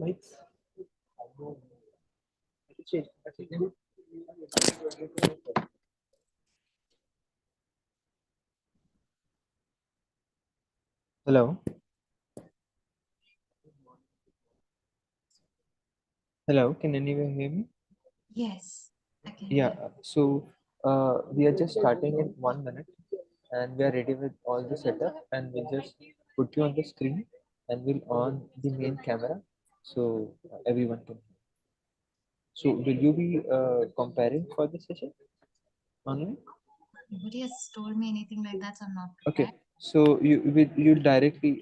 Lights. Hello. Hello. Can anyone hear me? Yes, I can Yeah. hear. We are just starting in 1 minute, and we are ready with all the setup, and we'll just put you on the screen, and we'll on the main camera, so everyone can. So, will you be comparing for the session online? Nobody has told me anything like that, so I'm not Okay. prepared. So you directly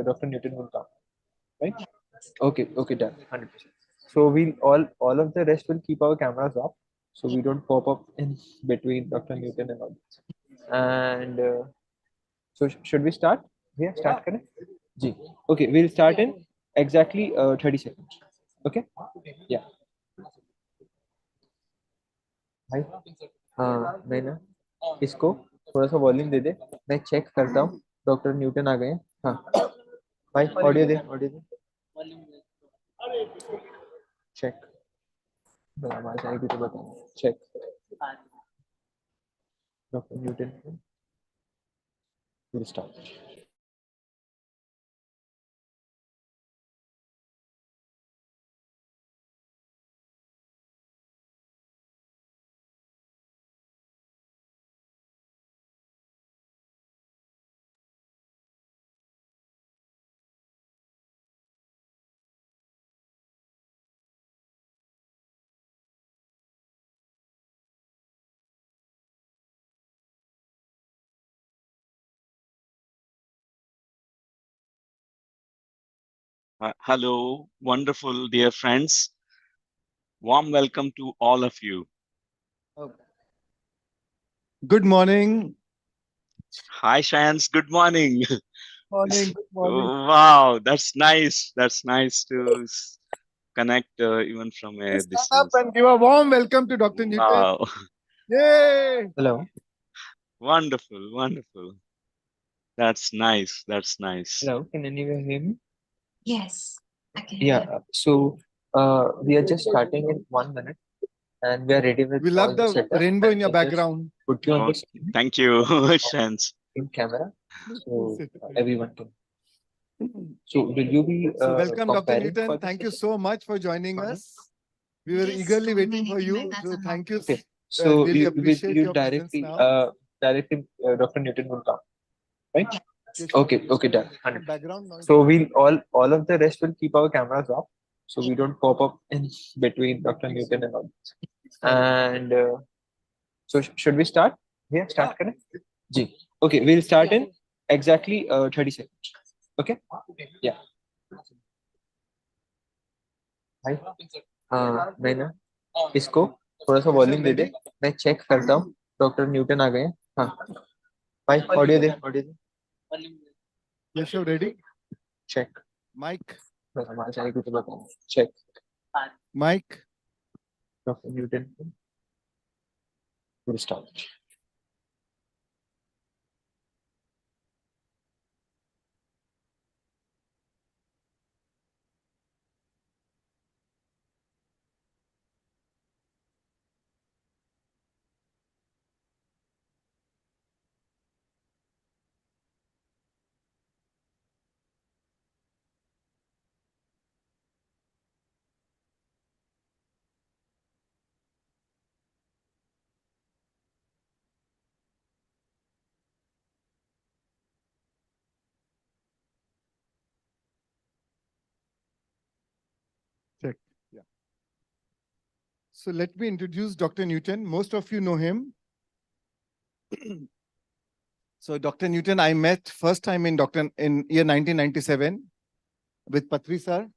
Dr. Newton will come, right? Yeah. Okay. Okay. Done. 100%. So we'll all of the rest will keep our cameras off, so Yeah. we don't pop up in between Dr. Newton and all this. And so should we start? Yeah. Start करें? जी. Okay. We'll start in exactly 30 seconds. Okay. Yeah. भाई हाँ मैं ना इसको थोड़ा सा volume दे दे, मैं check करता हूँ डॉक्टर न्यूटन आ गए हैं। हाँ भाई ऑडियो दे चेक आवाज आएगी तो बताओ check doctor Newton will start. Hello, wonderful dear friends. Warm welcome to all of you. Good morning. Hi, Shans. Good morning. Morning. Good morning. Wow, that's nice. That's nice to connect even from a Please stand up distance. and give a warm welcome to Dr. Newton. Wow, Yay! Hello. wonderful, wonderful. That's nice. That's nice. Hello. Can anyone hear me? Yes, I can Yeah. hear. So we are just starting in 1 minute, and we are ready with We all love the the setup. rainbow in And your we'll just background. put you on Oh, the screen thank you, Shans. in camera, so everyone can. So will you be So welcome, Dr. comparing Newton. for the Thank you session? so much for joining Morning. us. We were Nobody has eagerly told me waiting for anything like you. that, So so I'm not thank you. Okay. prepared. So Really you appreciate you your presence directly now. Dr. Newton will come, right? Yeah. Okay. Okay. Done. 100%. Background noise. So we'll all of the rest will keep our cameras off, so we don't pop up in between Dr. Newton and all this. And so should we start? Yeah. Start करें? जी. Okay. We'll start in exactly 30 seconds. Okay. Yeah. भाई हाँ मैं ना इसको थोड़ा सा volume दे दे, मैं check करता हूँ डॉक्टर न्यूटन आ गए हैं। हाँ भाई ऑडियो दे Yes, you're ready. Check Mike. बस आवाज आएगी तो बताओ check Mike. Doctor Newton will start. Check. Yeah. So let me introduce Dr. Newton. Most of you know him. So Dr. Newton, I met first time in year 1997 with Patri sir.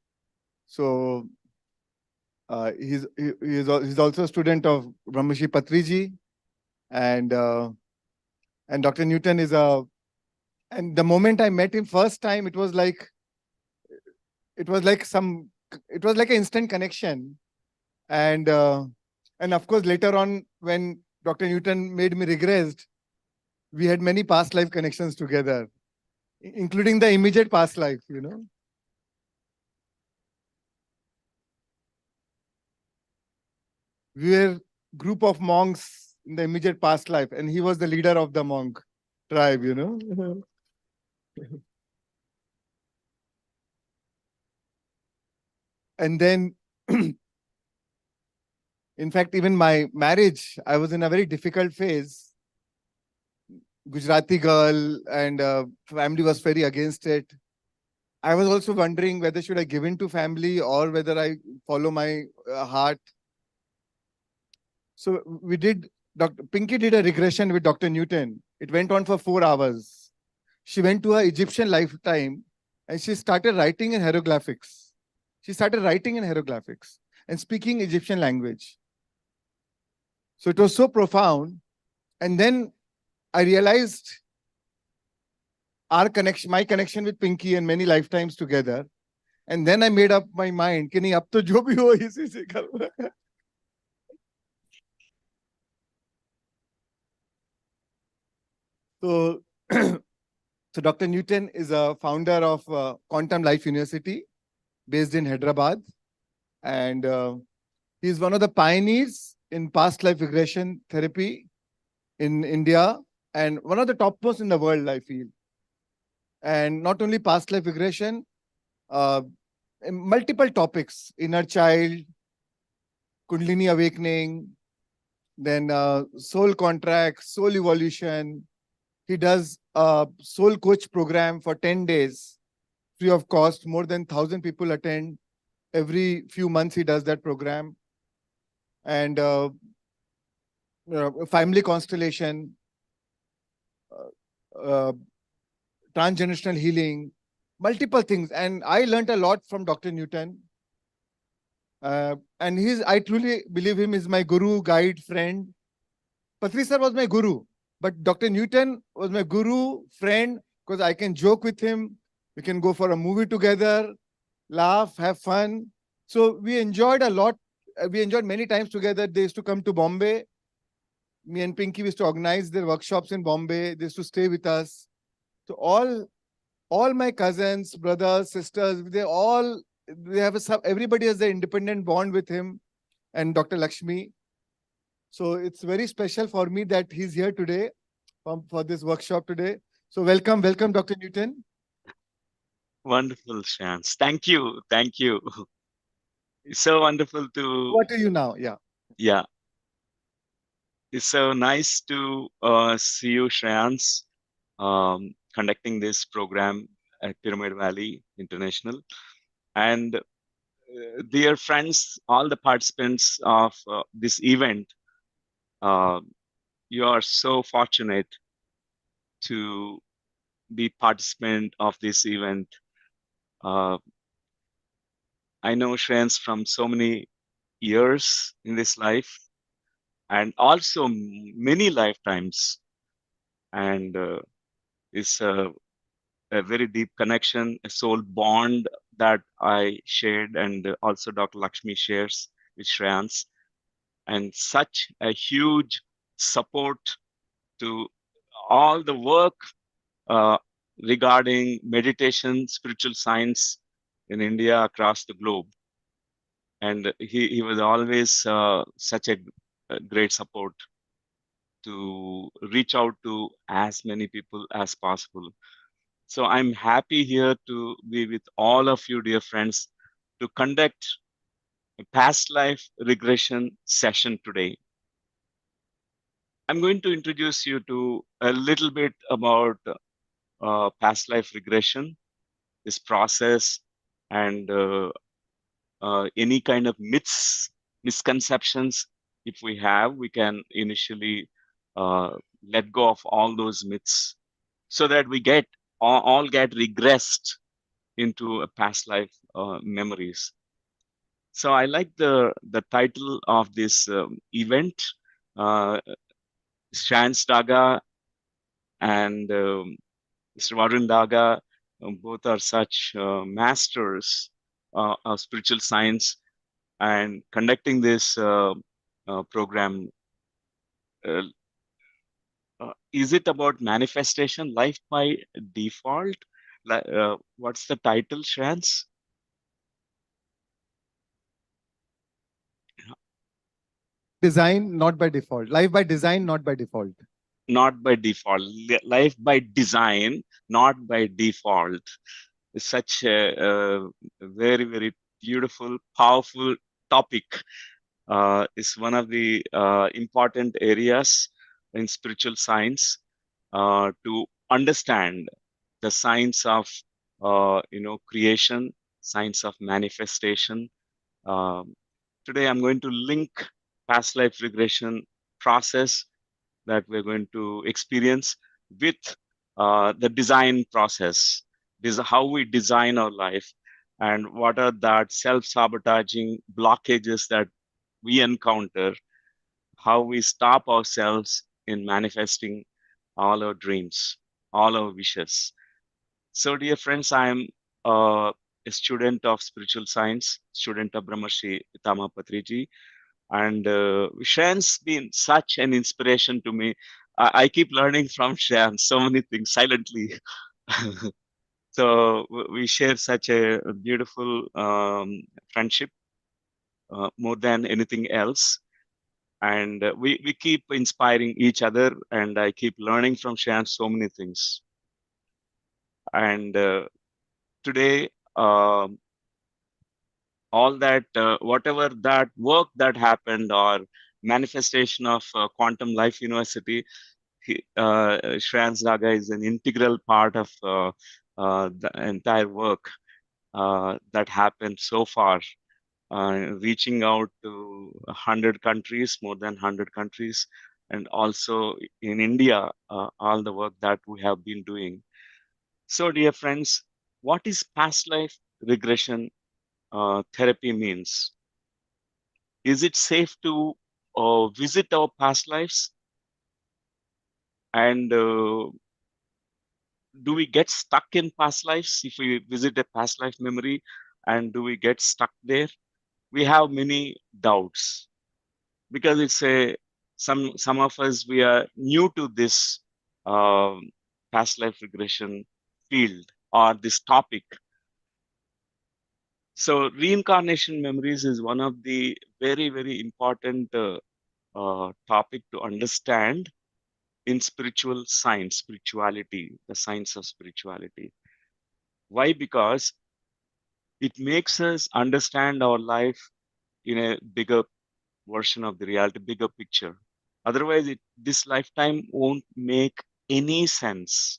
So he's also a student of Brahmashi Patriji, and Dr. Newton is and the moment I met him first time, it was like an instant connection, and of course later on when Dr. Newton made me regressed, we had many past life connections together, including the immediate past life, we were group of monks in the immediate past life, and he was the leader of the monk tribe, you know. And then, in fact, even my marriage, I was in a very difficult phase. Gujarati girl, and family was very against it. I was also wondering whether should I give in to family or whether I follow my heart. So we did. Dr. Pinky did a regression with Dr. Newton. It went on for 4 hours. She went to her Egyptian lifetime and she started writing in hieroglyphics. She started writing in hieroglyphics and speaking Egyptian language. So it was so profound. And then I realized our connection, my connection with Pinky and many lifetimes together. And then I made up my mind कि नहीं अब तो जो भी हो इसी से करना है. So, so Dr. Newton is a founder of Quantum Life University based in Hyderabad. And he's one of the pioneers in past life regression therapy in India and one of the topmost in the world, I feel. And not only past life regression, multiple topics, inner child, Kundalini awakening, then soul contract, soul evolution. He does a soul coach program for 10 days, free of cost. More than 1,000 people attend. Every few months he does that program. And family constellation, transgenerational healing, multiple things. And I learned a lot from Dr. Newton. And I truly believe him is my guru, guide, friend. Patri sir was my guru, but Dr. Newton was my guru, friend, because I can joke with him. We can go for a movie together, laugh, have fun. So we enjoyed a lot. We enjoyed many times together. They used to come to Bombay. Me and Pinky used to organize their workshops in Bombay. They used to stay with us. So all my cousins, brothers, sisters, they have everybody has an independent bond with him and Dr. Lakshmi. So it's very special for me that he's here today for this workshop today. So welcome, Dr. Newton. Wonderful, Shans. Thank you. Thank you. It's so wonderful to, What are you now? Yeah. yeah. It's so nice to see you, Shreyans, conducting this program at Pyramid Valley International. And dear friends, all the participants of this event, you are so fortunate to be participant of this event. I know Shreyans from so many years in this life and also many lifetimes. And it's a very deep connection, a soul bond that I shared and also Dr. Lakshmi shares with Shreyans. And such a huge support to all the work regarding meditation, spiritual science in India across the globe. And he was always such a great support to reach out to as many people as possible. So I'm happy here to be with all of you, dear friends, to conduct a past life regression session today. I'm going to introduce you to a little bit about past life regression, this process, and any kind of myths, misconceptions. If we have, we can initially let go of all those myths so that we all get regressed into a past life memories. So I like the title of this event, Shans Daga and Mr. Varun Daga, both are such masters of spiritual science and conducting this program. Uh, is it about manifestation, life by default? What's the title, Shans? design, not by default. Life by design, not by default. Not by default. Life by design, not by default. It's such a very, very beautiful, powerful topic. Is one of the important areas in spiritual science to understand the science of creation, science of manifestation. Um, Today, I'm going to link past life regression process that we're going to experience with the design process. This is how we design our life, and what are that self-sabotaging blockages that we encounter, how we stop ourselves in manifesting all our dreams, all our wishes. So, dear friends, I am a student of spiritual science, student of Brahmarshi Pitama Patriji, and Shayan's been such an inspiration to me. I keep learning from Shayan so many things silently. So we share such a beautiful friendship more than anything else. And we keep inspiring each other, and I keep learning from Shayan so many things. And today, all that, whatever that work that happened or manifestation of Quantum Life University, Shreyan's Raga is an integral part of the entire work that happened so far, reaching out to 100 countries, more than 100 countries, and also in India, all the work that we have been doing. So, dear friends, what is past life regression therapy means? Is it safe to visit our past lives? And do we get stuck in past lives if we visit a past life memory? And do we get stuck there? We have many doubts because it's a some of us, we are new to this um, past life regression field or this topic. So reincarnation memories is one of the very, very important topic to understand in spiritual science, spirituality, the science of spirituality. Why? Because it makes us understand our life in a bigger version of the reality, bigger picture. Otherwise, this lifetime won't make any sense.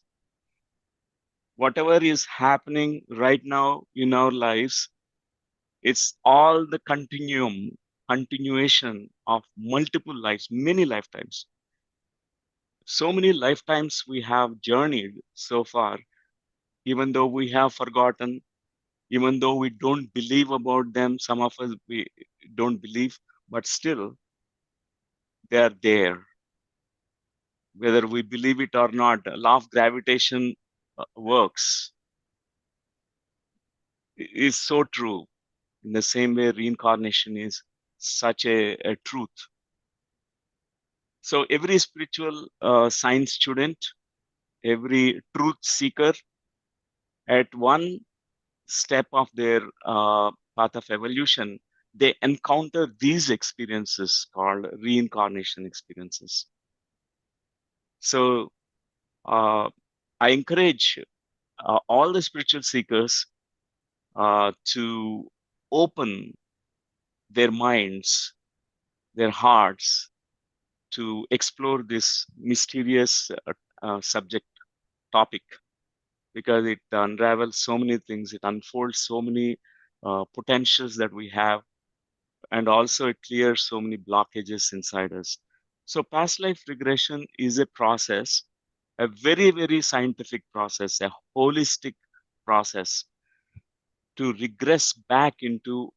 Whatever is happening right now in our lives, it's all the continuation of multiple lives, many lifetimes. So many lifetimes we have journeyed so far, even though we have forgotten, even though we don't believe about them. Some of us, we don't believe, but still they are there. Whether we believe it or not, law of gravitation works, is so true. In the same way, reincarnation is such a truth. So every spiritual science student, every truth seeker, at one step of their path of evolution, they encounter these experiences called reincarnation experiences. So I encourage all the spiritual seekers to open their minds, their hearts, to explore this mysterious subject topic, because it unravels so many things, it unfolds so many potentials that we have, and also it clears so many blockages inside us. So past life regression is a process, a very, very scientific process, a holistic process to regress back into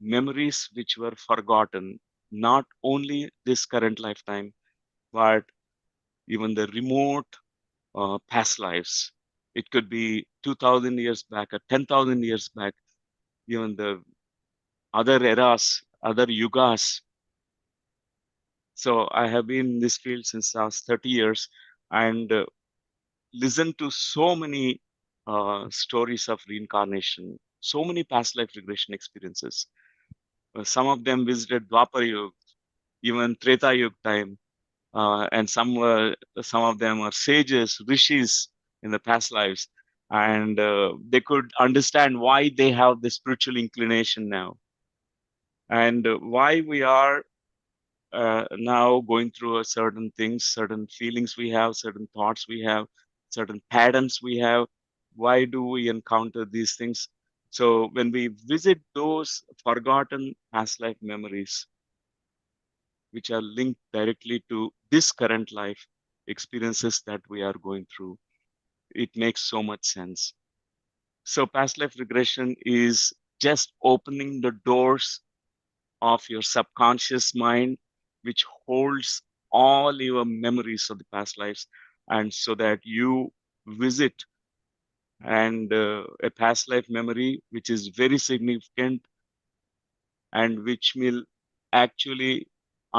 memories which were forgotten, not only this current lifetime, but even the remote past lives. It could be 2000 years back or 10,000 years back, even the other eras, other yugas. So I have been in this field since last 30 years and listened to so many stories of reincarnation, so many past life regression experiences. Some of them visited Dwapar Yuga, even Treta Yuga time, and some of them are sages, rishis in the past lives, and they could understand why they have the spiritual inclination now, and why we are now going through a certain things, certain feelings we have, certain thoughts we have, certain patterns we have. Why do we encounter these things? So when we visit those forgotten past life memories, which are linked directly to this current life experiences that we are going through, it makes so much sense. So past life regression is just opening the doors of your subconscious mind, which holds all your memories of the past lives, and so that you visit and a past life memory which is very significant and which will actually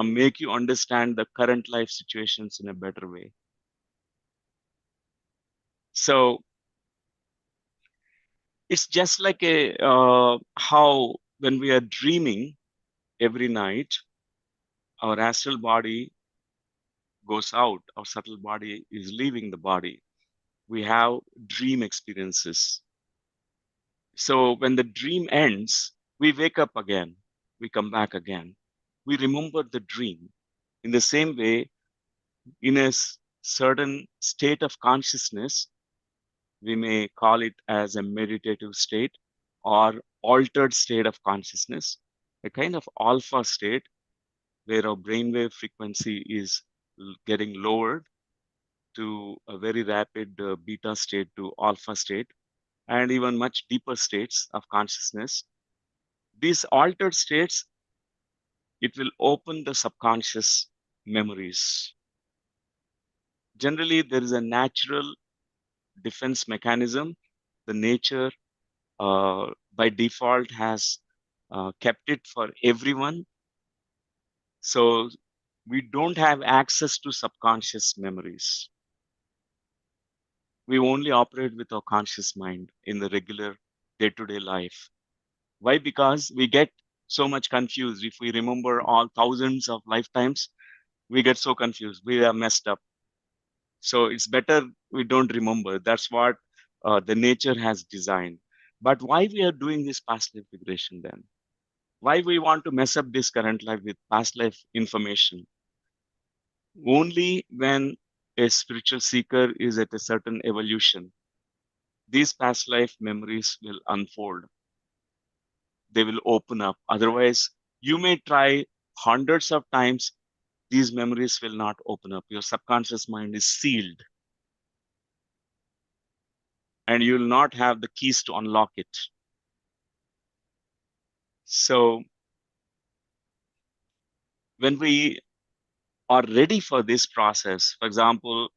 make you understand the current life situations in a better way. So it's just like a how when we are dreaming every night, our astral body goes out, our subtle body is leaving the body. We have dream experiences. So when the dream ends, we wake up again, we come back again, we remember the dream. In the same way, in a certain state of consciousness, we may call it as a meditative state or altered state of consciousness, a kind of alpha state where our brainwave frequency is getting lowered to a very rapid beta state to alpha state, and even much deeper states of consciousness. These altered states, it will open the subconscious memories. Generally, there is a natural defense mechanism. The nature, by default, has kept it for everyone. So we don't have access to subconscious memories. We only operate with our conscious mind in the regular day-to-day life. Why? Because we get so much confused. If we remember all thousands of lifetimes, we get so confused. We are messed up. So it's better we don't remember. That's what the nature has designed. But why we are doing this past life regression then? Why we want to mess up this current life with past life information? Only when a spiritual seeker is at a certain evolution, these past life memories will unfold. They will open up. Otherwise, you may try hundreds of times, these memories will not open up. Your subconscious mind is sealed, and you will not have the keys to unlock it. So when we are ready for this process, for example,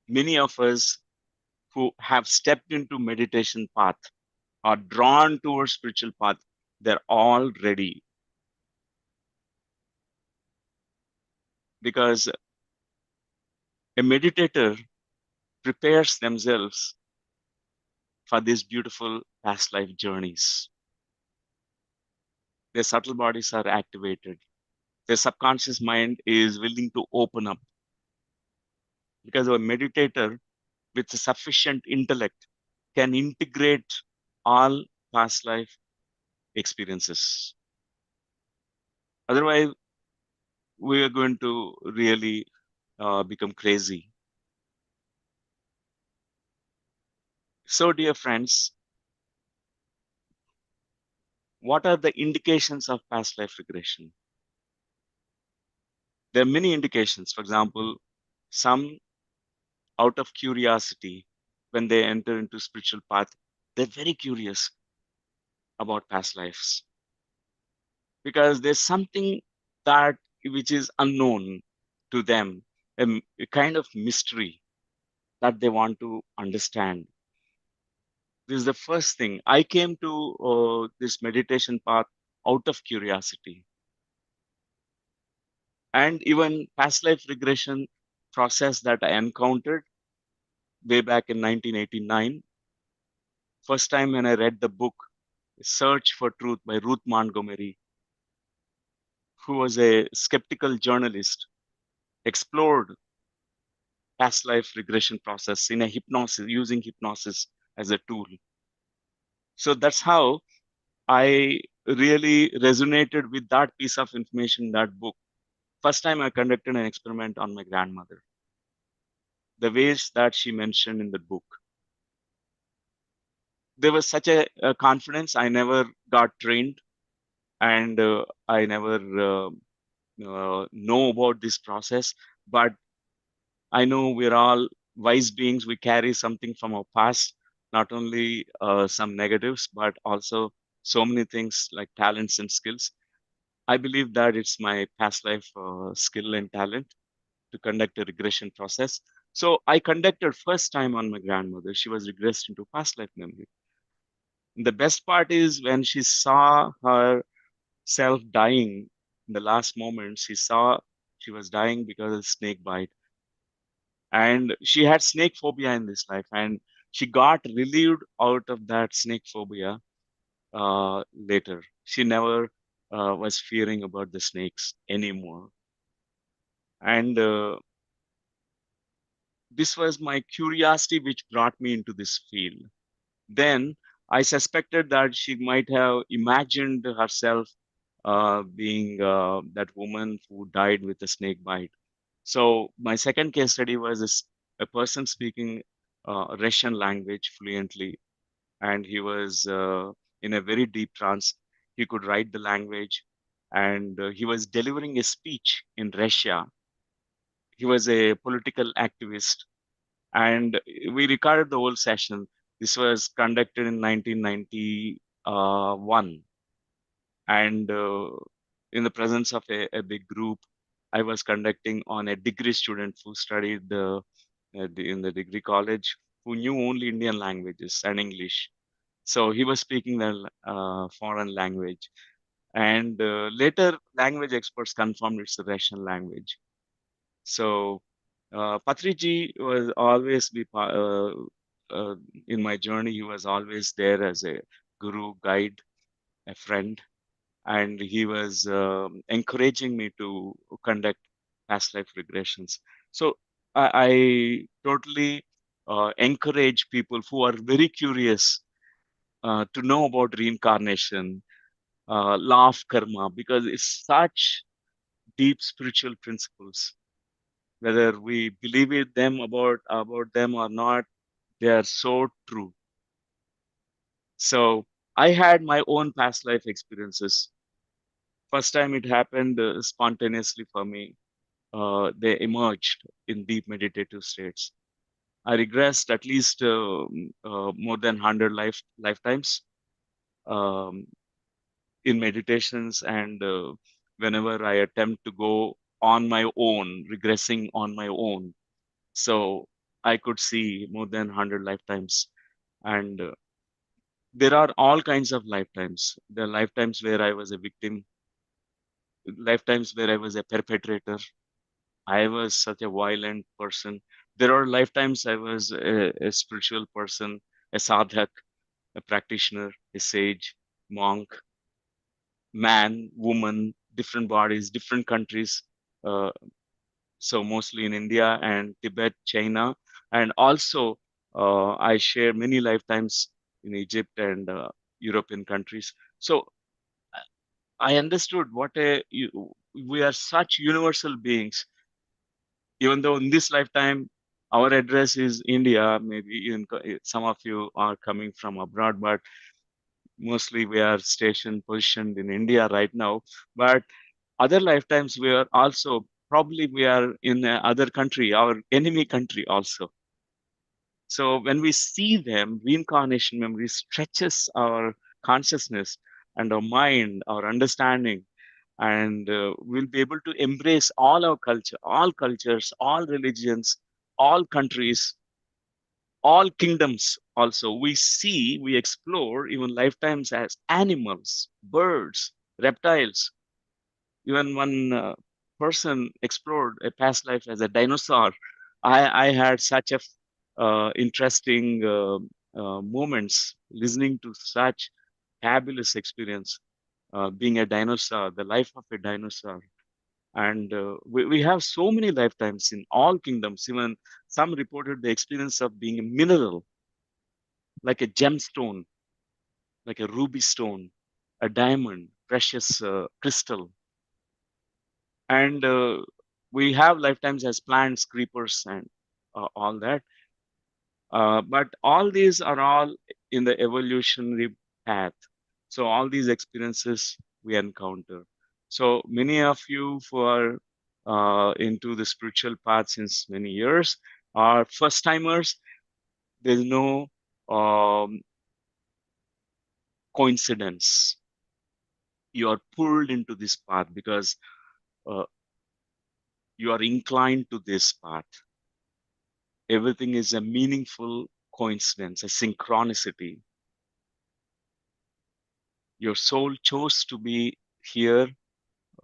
many of us who have stepped into meditation path are drawn towards spiritual path, they're all ready, because a meditator prepares themselves for these beautiful past life journeys. Their subtle bodies are activated. Their subconscious mind is willing to open up, because a meditator with sufficient intellect can integrate all past life experiences. Otherwise, we are going to really become crazy. So, dear friends, what are the indications of past life regression? There are many indications. For example, some out of curiosity, when they enter into spiritual path, they're very curious about past lives, because there's something that which is unknown to them, a kind of mystery that they want to understand. This is the first thing. I came to this meditation path out of curiosity. And even past life regression process that I encountered way back in 1989, first time when I read the book Search for Truth by Ruth Montgomery, who was a skeptical journalist, explored past life regression process in a hypnosis, using hypnosis as a tool. So that's how I really resonated with that piece of information in that book. First time I conducted an experiment on my grandmother, the ways that she mentioned in the book. There was such a confidence. I never got trained, and I never know about this process. But I know we're all wise beings. We carry something from our past, not only some negatives, but also so many things like talents and skills. I believe that it's my past life skill and talent to conduct a regression process. So I conducted first time on my grandmother. She was regressed into past life memory. The best part is when she saw herself dying in the last moment, she saw she was dying because of snake bite. And she had snake phobia in this life. And she got relieved out of that snake phobia later. She never was fearing about the snakes anymore. And this was my curiosity which brought me into this field. Then I suspected that she might have imagined herself being that woman who died with a snake bite. So my second case study was a person speaking Russian language fluently, and he was in a very deep trance. He could write the language, and he was delivering a speech in Russia. He was a political activist, and we recorded the whole session. This was conducted in 1991, and in the presence of a big group, I was conducting on a degree student who studied in the degree college, who knew only Indian languages and English. So he was speaking the foreign language, and later language experts confirmed it's the Russian language. So Patriji was always in my journey. He was always there as a guru, guide, a friend, and he was encouraging me to conduct past life regressions. So I totally encourage people who are very curious to know about reincarnation, law of karma, because it's such deep spiritual principles. Whether we believe it them about them or not, they are so true. So I had my own past life experiences. First time it happened spontaneously for me. They emerged in deep meditative states. I regressed at least more than 100 lifetimes um, in meditations, and whenever I attempt to go on my own, regressing on my own, so I could see more than 100 lifetimes. And there are all kinds of lifetimes. There are lifetimes where I was a victim, lifetimes where I was a perpetrator. I was such a violent person. There are lifetimes I was a spiritual person, a sadhak, a practitioner, a sage, monk, man, woman, different bodies, different countries. Uh, so mostly in India and Tibet, China, and also I share many lifetimes in Egypt and European countries. So I understood we are such universal beings, even though in this lifetime our address is India. Maybe even some of you are coming from abroad, but mostly we are stationed positioned in India right now. But other lifetimes we are also probably we are in other country, our enemy country also. So when we see them, reincarnation memory stretches our consciousness and our mind, our understanding, and we'll be able to embrace all our culture, all cultures, all religions, all countries, all kingdoms. Also, we explore even lifetimes as animals, birds, reptiles. Even one person explored a past life as a dinosaur. I had such a interesting moments listening to such fabulous experience. being a dinosaur, the life of a dinosaur. And we have so many lifetimes in all kingdoms. Even some reported the experience of being a mineral, like a gemstone, like a ruby stone, a diamond, precious crystal. And we have lifetimes as plants, creepers, and all that. But all these are all in the evolutionary path. So all these experiences we encounter. So many of you who are into the spiritual path since many years are first timers. There's no um, coincidence. You are pulled into this path because uh, you are inclined to this path. Everything is a meaningful coincidence, a synchronicity. Your soul chose to be here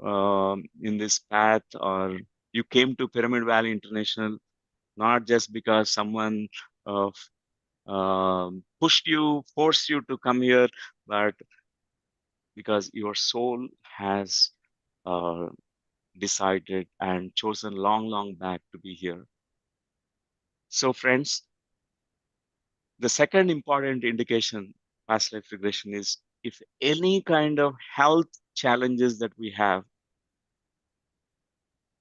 in this path, or you came to Pyramid Valley International not just because someone uh, pushed you, forced you to come here, but because your soul has uh, decided and chosen long, long back to be here. So, friends, the second important indication past life regression is if any kind of health challenges that we have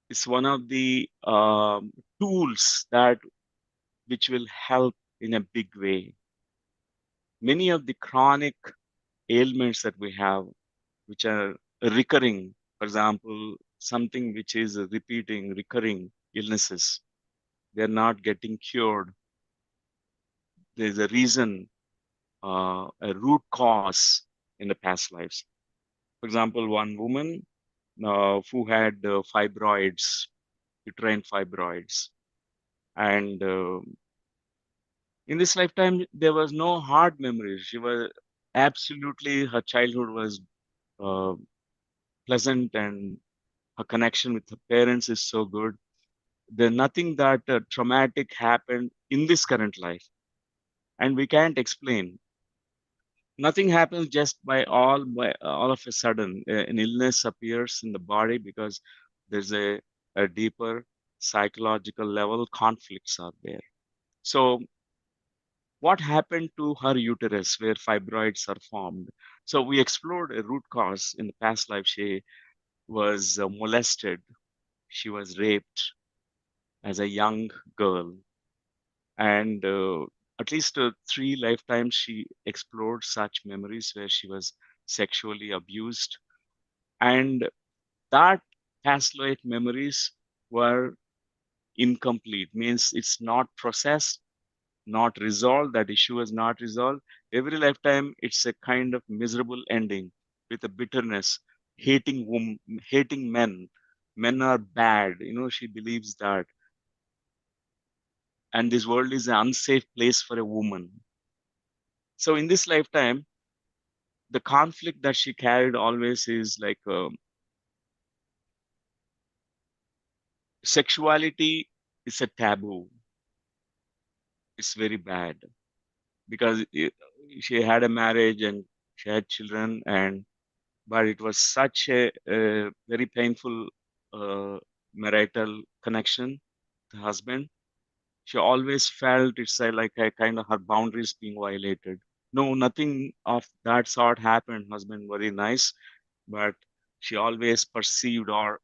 is one of the tools that which will help in a big way. Many of the chronic ailments that we have, which are recurring, for example, something which is repeating, recurring illnesses, they're not getting cured. There's a reason, a root cause in the past lives. For example, one woman who had fibroids, uterine fibroids, and in this lifetime, there was no hard memories. She was absolutely, her childhood was uh, pleasant and her connection with her parents is so good. There's nothing that traumatic happened in this current life. And we can't explain. Nothing happens just by all of a sudden. An illness appears in the body because there's a deeper psychological level conflicts are there. So what happened to her uterus where fibroids are formed? So we explored a root cause. In the past life. She was molested. She was raped as a young girl. And at least 3 lifetimes she explored such memories where she was sexually abused. And that past life memories were incomplete, means it's not processed, not resolved, that issue is not resolved. Every lifetime, it's a kind of miserable ending with a bitterness, hating men. Men are bad. She believes that. And this world is an unsafe place for a woman. So in this lifetime, the conflict that she carried always is like sexuality is a taboo. It's very bad because she had a marriage and she had children, and but it was such a very painful marital connection. The husband, she always felt it's like a kind of her boundaries being violated. No, nothing of that sort happened. Husband very nice, but she always perceived or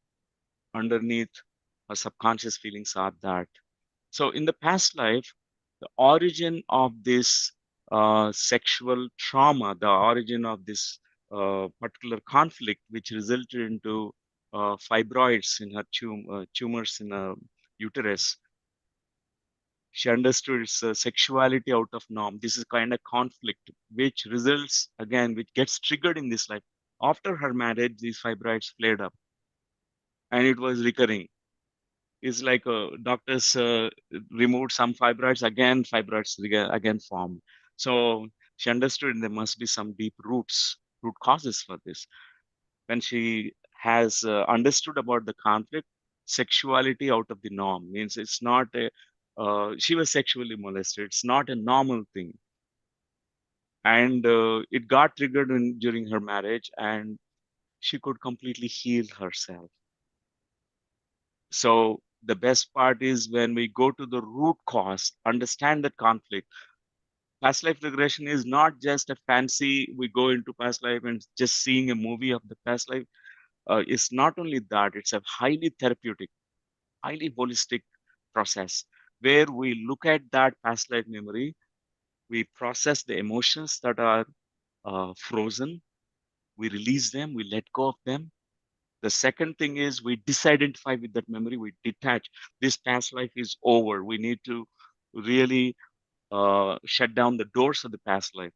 underneath her subconscious feelings are that. So in the past life, the origin of this sexual trauma, the origin of this particular conflict, which resulted into fibroids in her tumors in her uterus, she understood it's sexuality out of norm. This is kind of conflict, which results again, which gets triggered in this life. After her marriage, these fibroids flared up, and it was recurring. It's like doctors removed some fibroids, again fibroids again formed. So she understood there must be some deep root causes for this. When she has understood about the conflict, sexuality out of the norm means it's not a. She was sexually molested. It's not a normal thing, and it got triggered during her marriage, and she could completely heal herself. So the best part is when we go to the root cause, understand that conflict. Past life regression is not just a fancy, we go into past life and just seeing a movie of the past life. It's not only that, it's a highly therapeutic, highly holistic process where we look at that past life memory, we process the emotions that are frozen, we release them, we let go of them. The second thing is we disidentify with that memory, we detach. This past life is over. We need to really shut down the doors of the past life.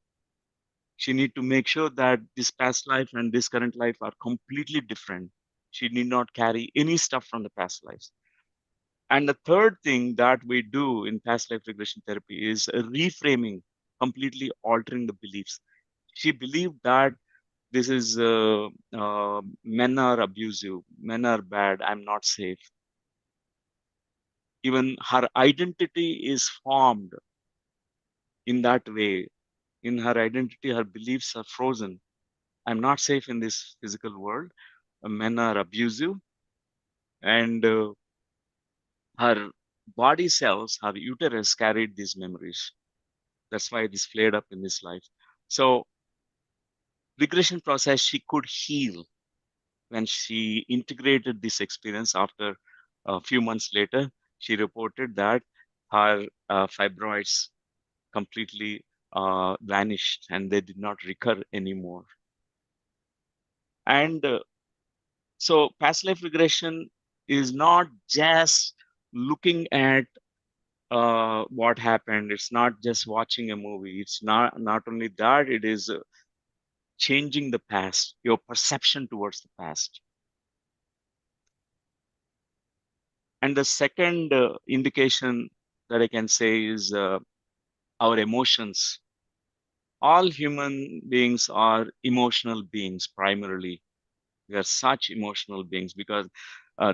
She need to make sure that this past life and this current life are completely different. She need not carry any stuff from the past lives. And the third thing that we do in past life regression therapy is reframing, completely altering the beliefs. She believed that this is men are abusive, men are bad, I'm not safe. Even her identity is formed in that way. In her identity, her beliefs are frozen. I'm not safe in this physical world. Men are abusive, and her body cells, her uterus carried these memories. That's why this flared up in this life. So regression process, she could heal when she integrated this experience. After a few months later, she reported that her fibroids completely vanished and they did not recur anymore. And so past life regression is not just looking at what happened. It's not just watching a movie. It's not only that, it is changing the past, your perception towards the past. And the second indication that I can say is our emotions. All human beings are emotional beings primarily. We are such emotional beings because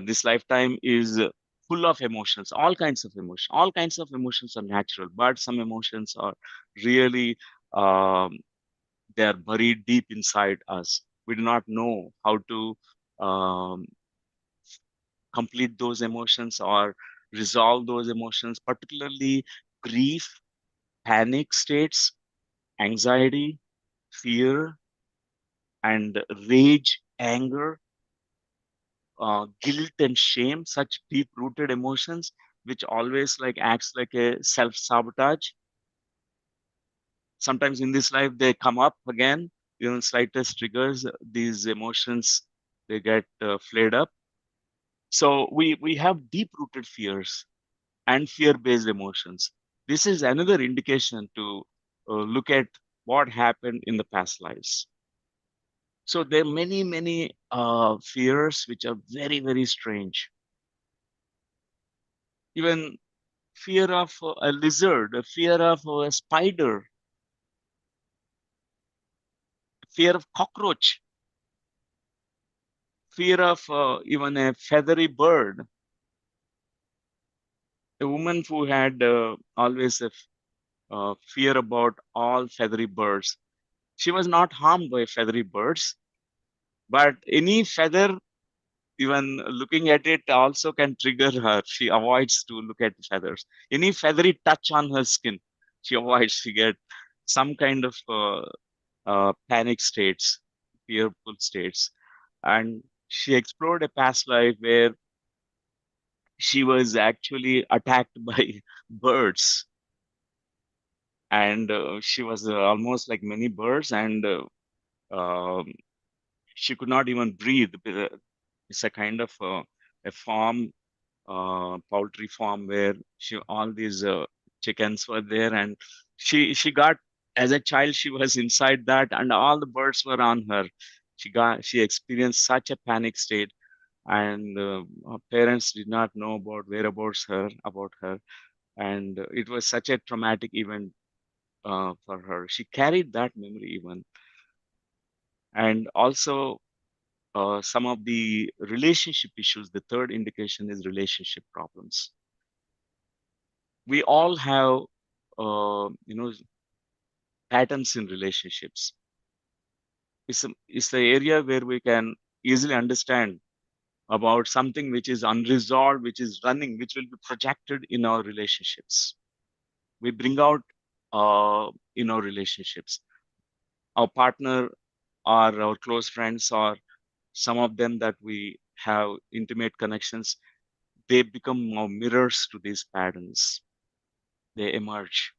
this lifetime is full of emotions, all kinds of emotions. All kinds of emotions are natural, but some emotions are really, um, they are buried deep inside us. We do not know how to um, complete those emotions or resolve those emotions, particularly grief, panic states, anxiety, fear, and rage, anger, guilt and shame, such deep rooted emotions which always like acts like a self sabotage. Sometimes in this life they come up again, even slightest triggers, these emotions, they get flared up. So we have deep rooted fears and fear based emotions. This is another indication to look at what happened in the past lives. So there are many fears which are very strange. Even fear of a lizard, a fear of a spider, fear of cockroach, fear of even a feathery bird. A woman who had always a fear about all feathery birds. She was not harmed by feathery birds, but any feather, even looking at it also can trigger her. She avoids to look at the feathers. Any feathery touch on her skin, she avoids. She get some kind of panic states, fearful states. And she explored a past life where she was actually attacked by birds. And she was almost like many birds, and um, she could not even breathe. It's a kind of a farm, poultry farm where all these chickens were there, and she got, as a child she was inside that, and all the birds were on her. She experienced such a panic state, and her parents did not know about whereabouts her about her, and it was such a traumatic event for her. She carried that memory even, and also some of the relationship issues. The third indication is relationship problems. We all have patterns in relationships. is the area where we can easily understand about something which is unresolved, which is running, which will be projected in our relationships. We bring out in our relationships. Our partner or our close friends or some of them that we have intimate connections, they become more mirrors to these patterns. They emerge.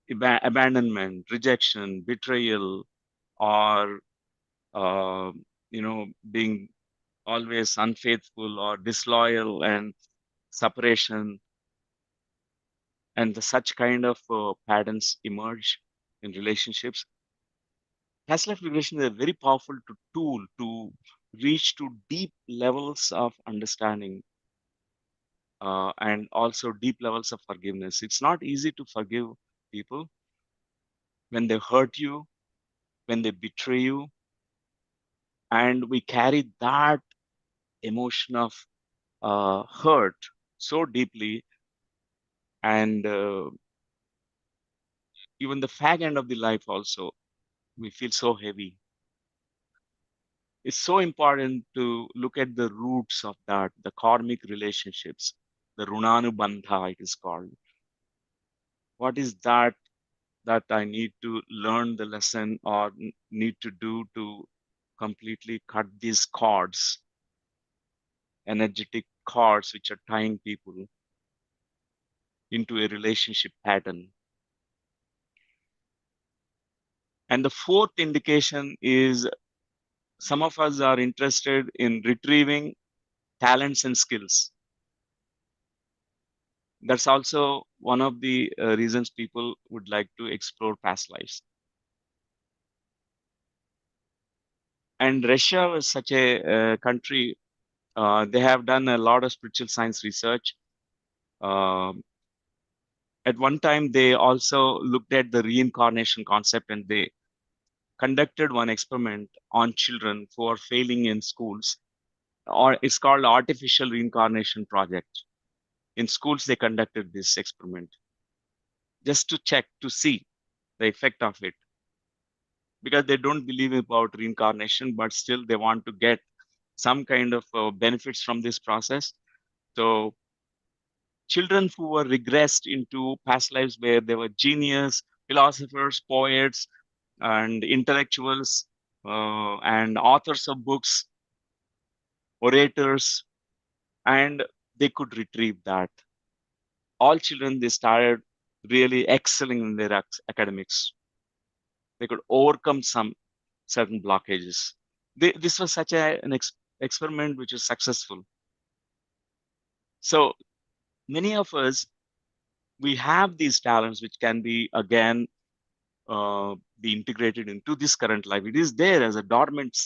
Abandonment, rejection, betrayal, or being always unfaithful or disloyal and separation, and such kind of patterns emerge in relationships. Past life regression is a very powerful tool to reach to deep levels of understanding and also deep levels of forgiveness. It's not easy to forgive people when they hurt you, when they betray you, and we carry that emotion of hurt so deeply, and even the fag end of the life also, we feel so heavy. It's so important to look at the roots of that, the karmic relationships, the runanubandha it is called. What is that I need to learn the lesson or need to do to completely cut these cords, energetic cords which are tying people into a relationship pattern. And the fourth indication is some of us are interested in retrieving talents and skills. That's also one of the reasons people would like to explore past lives. And Russia was such a country, they have done a lot of spiritual science research. At one time, they also looked at the reincarnation concept, and they conducted one experiment on children who are failing in schools, or it's called artificial reincarnation project. In schools, they conducted this experiment just to check, to see the effect of it, because they don't believe about reincarnation, but still they want to get some kind of benefits from this process. So children who were regressed into past lives where they were genius, philosophers, poets, and intellectuals, and authors of books, orators, and they could retrieve that. All children, they started really excelling in their academics. They could overcome some certain blockages. This was such an experiment which was successful. So many of us, we have these talents which can be again be integrated into this current life. It is there as a dormant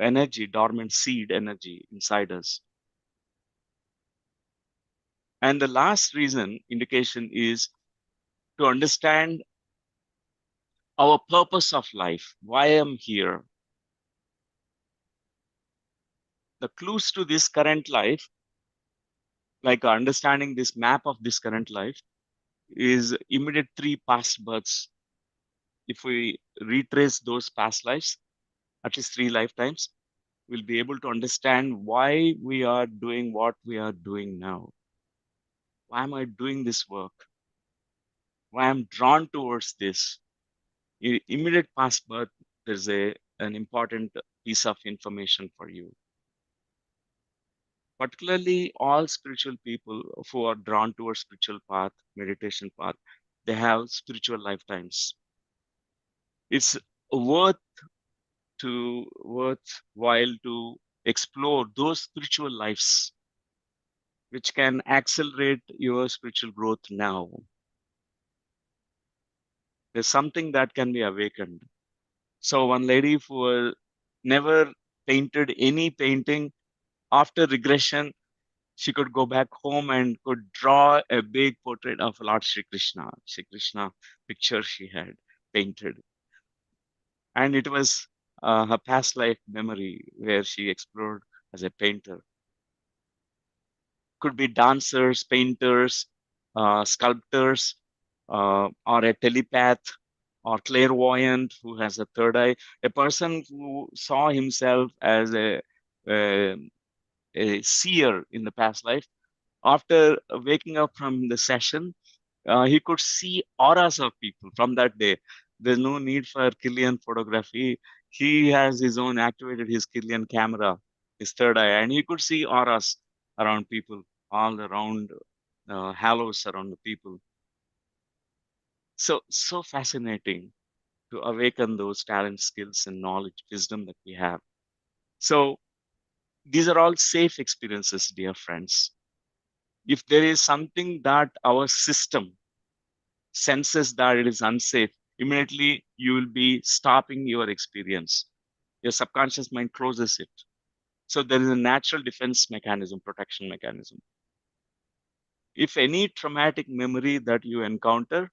energy, dormant seed energy inside us. And the last reason, indication, is to understand our purpose of life, why I'm here. The clues to this current life, like understanding this map of this current life, is immediate 3 past births. If we retrace those past lives, at least 3 lifetimes, we'll be able to understand why we are doing what we are doing now. Why am I doing this work? Why I'm drawn towards this? In immediate past birth, there's an important piece of information for you. Particularly all spiritual people who are drawn towards spiritual path, meditation path, they have spiritual lifetimes. It's worth worthwhile to explore those spiritual lives which can accelerate your spiritual growth now. There's something that can be awakened. So one lady who never painted any painting, after regression, she could go back home and could draw a big portrait of Lord Sri Krishna. Sri Krishna picture she had painted. And it was her past life memory where she explored as a painter. Could be dancers, painters, sculptors, or a telepath, or clairvoyant who has a third eye, a person who saw himself as a, a seer in the past life. After waking up from the session, he could see auras of people from that day. There's no need for Killian photography. He has his own activated his Killian camera, his third eye, and he could see auras around people, all around halos around the people. So fascinating to awaken those talent, skills, and knowledge, wisdom that we have. So these are all safe experiences, dear friends. If there is something that our system senses that it is unsafe, immediately you will be stopping your experience. Your subconscious mind closes it. So there is a natural defense mechanism, protection mechanism. If any traumatic memory that you encounter,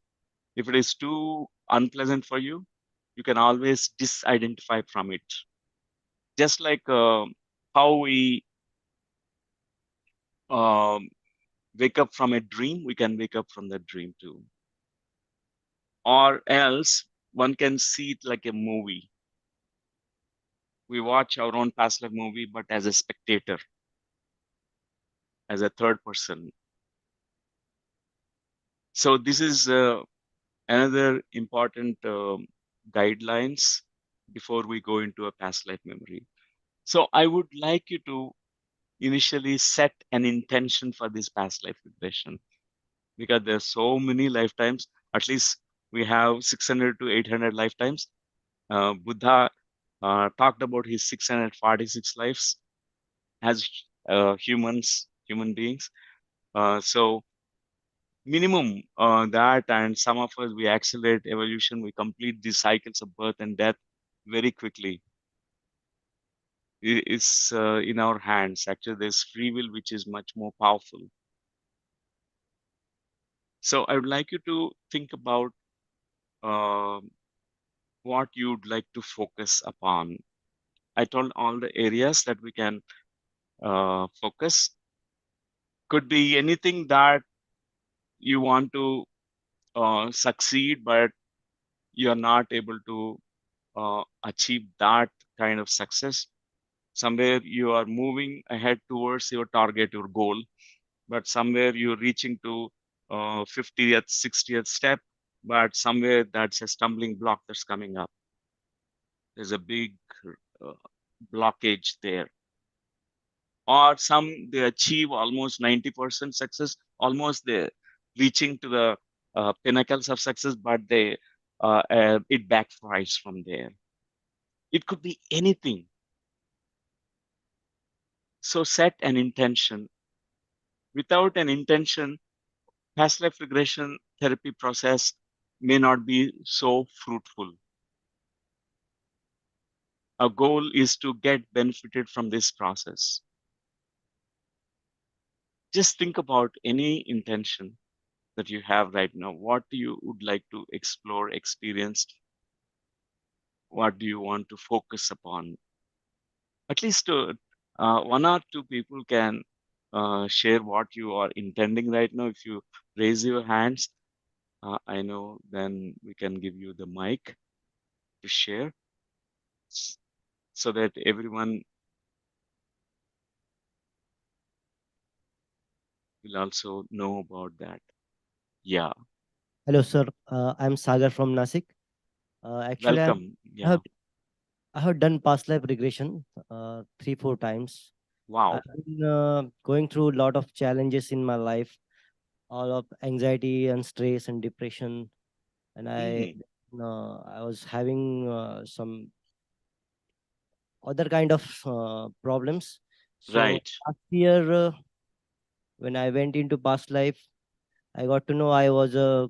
if it is too unpleasant for you, you can always disidentify from it. Just like how we um, wake up from a dream, we can wake up from that dream too. Or else one can see it like a movie. We watch our own past life movie, but as a spectator, as a third person. So this is another important guidelines before we go into a past life memory. So I would like you to initially set an intention for this past life regression, because there's so many lifetimes. At least we have 600 to 800 lifetimes. Buddha talked about his 646 lives as human beings. So minimum that, and some of us, we accelerate evolution, we complete these cycles of birth and death very quickly. It's in our hands. Actually, there's free will, which is much more powerful. So I would like you to think about uh, what you'd like to focus upon. I told all the areas that we can focus. Could be anything that you want to succeed, but you're not able to achieve that kind of success. Somewhere you are moving ahead towards your target, your goal, but somewhere you're reaching to 50th, 60th step, but somewhere that's a stumbling block that's coming up. There's a big uh, blockage there. Or some, they achieve almost 90% success, almost there, reaching to the pinnacles of success, but it backfires from there. It could be anything. So set an intention. Without an intention, past life regression therapy process may not be so fruitful. Our goal is to get benefited from this process. Just think about any intention that you have right now. What do you would like to explore, experience? What do you want to focus upon? At least one or two people can share what you are intending right now. If you raise your hands, I know then we can give you the mic to share so that everyone will also know about that. Yeah, Hello, sir. I'm Sagar from Nasik. Actually, welcome. I Yeah, have I have done past life regression 3 4 times. wow. I've been going through a lot of challenges in my life, all of anxiety and stress and depression, and Hmm. I was having some other kind of problems. So Right. last year, when I went into past life, I got to know I was a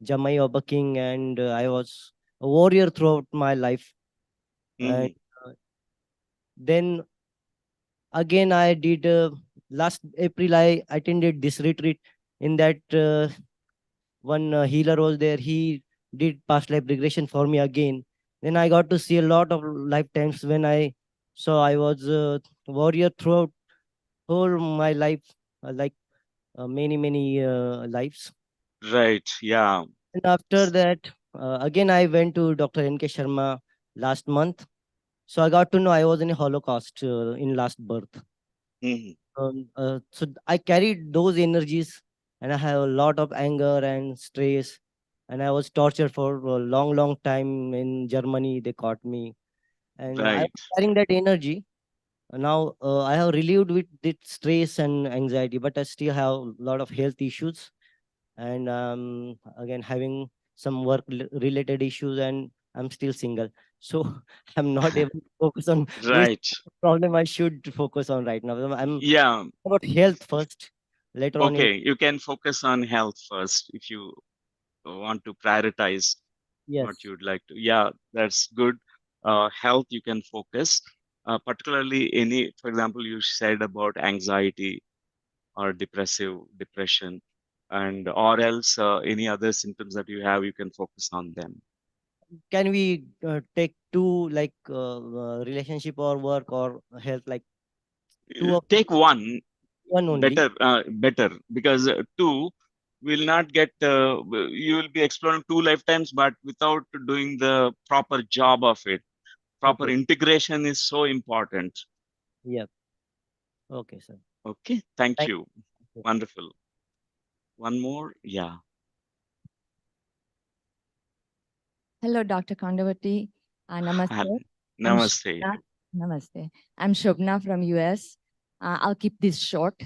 Jamai of a king, and I was a warrior throughout my life. And Hmm. then again, I did last April. I attended this retreat. In that, one healer was there. He did past life regression for me again. Then I got to see a lot of lifetimes when I saw I was a warrior throughout whole my life, like many lives. Right. Yeah. And after that, again, I went to Dr. N.K. Sharma last month. So I got to know I was in a Holocaust in last birth. Mhm. So I carried those energies, and I have a lot of anger and stress, and I was tortured for a long, long time in Germany. They caught me, and I Right. was carrying that energy. Now I have relieved with this stress and anxiety, but I still have a lot of health issues, and again having some work related issues, and I'm still single. So I'm not able to focus on which Right. problem I should focus on right now. I'm Yeah. about health first, later on in. Okay. You can focus on health first if you want to prioritize what Yes. you'd like to. Yeah, that's good. Health, you can focus. Particularly any, for example, you said about anxiety or depression, and or else any other symptoms that you have, you can focus on them. Can we take two, like relationship or work or health, like two of Take one, one only? better, because two will not get. You will be exploring two lifetimes, but without doing the proper job of it. Proper Okay. integration is so important. Yeah. Okay, sir. Okay, thank Thank you. you. Wonderful. One more, yeah. Hello, Dr. Kondavati. Namaste. I'm Namaste. Shobna. Namaste. I'm Shobna from US. I'll keep this short.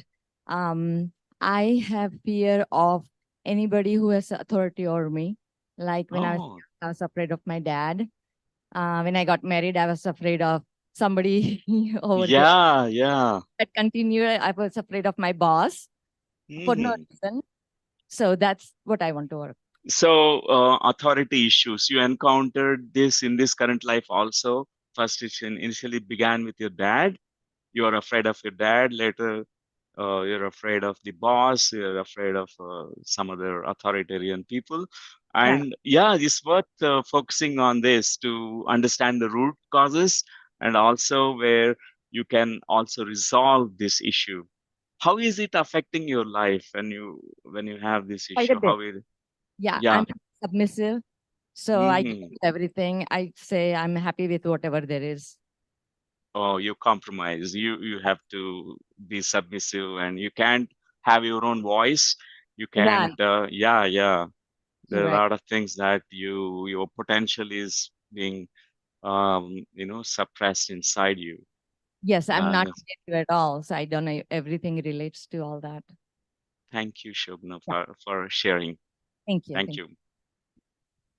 Um, I have fear of anybody who has authority over me. Like when Oh, I was afraid of my dad. When I got married, I was afraid of somebody over there. yeah, yeah. That continued, I was afraid of my boss for no Mhm. reason. So that's what I want to work. So, authority issues, you encountered this in this current life also. First, initially began with your dad. You are afraid of your dad. Later, you're afraid of the boss. You're afraid of some other authoritarian people. Right. And yeah, it's worth focusing on this to understand the root causes, and also where you can also resolve this issue. How is it affecting your life when you have this Quite a issue? bit. How is Yeah, yeah. I'm submissive. So I give Hmm. everything. I say I'm happy with whatever there is. Oh, you compromise. You have to be submissive, and you can't have your own voice. You can't. Right. Yeah, yeah. There are a Right. lot of things that your potential is being suppressed inside you. Yes, I'm not Yes. negative at all. So I don't know. Everything relates to all that. Thank you, Shobna, Yeah. for sharing. Thank you. Thank Thank you.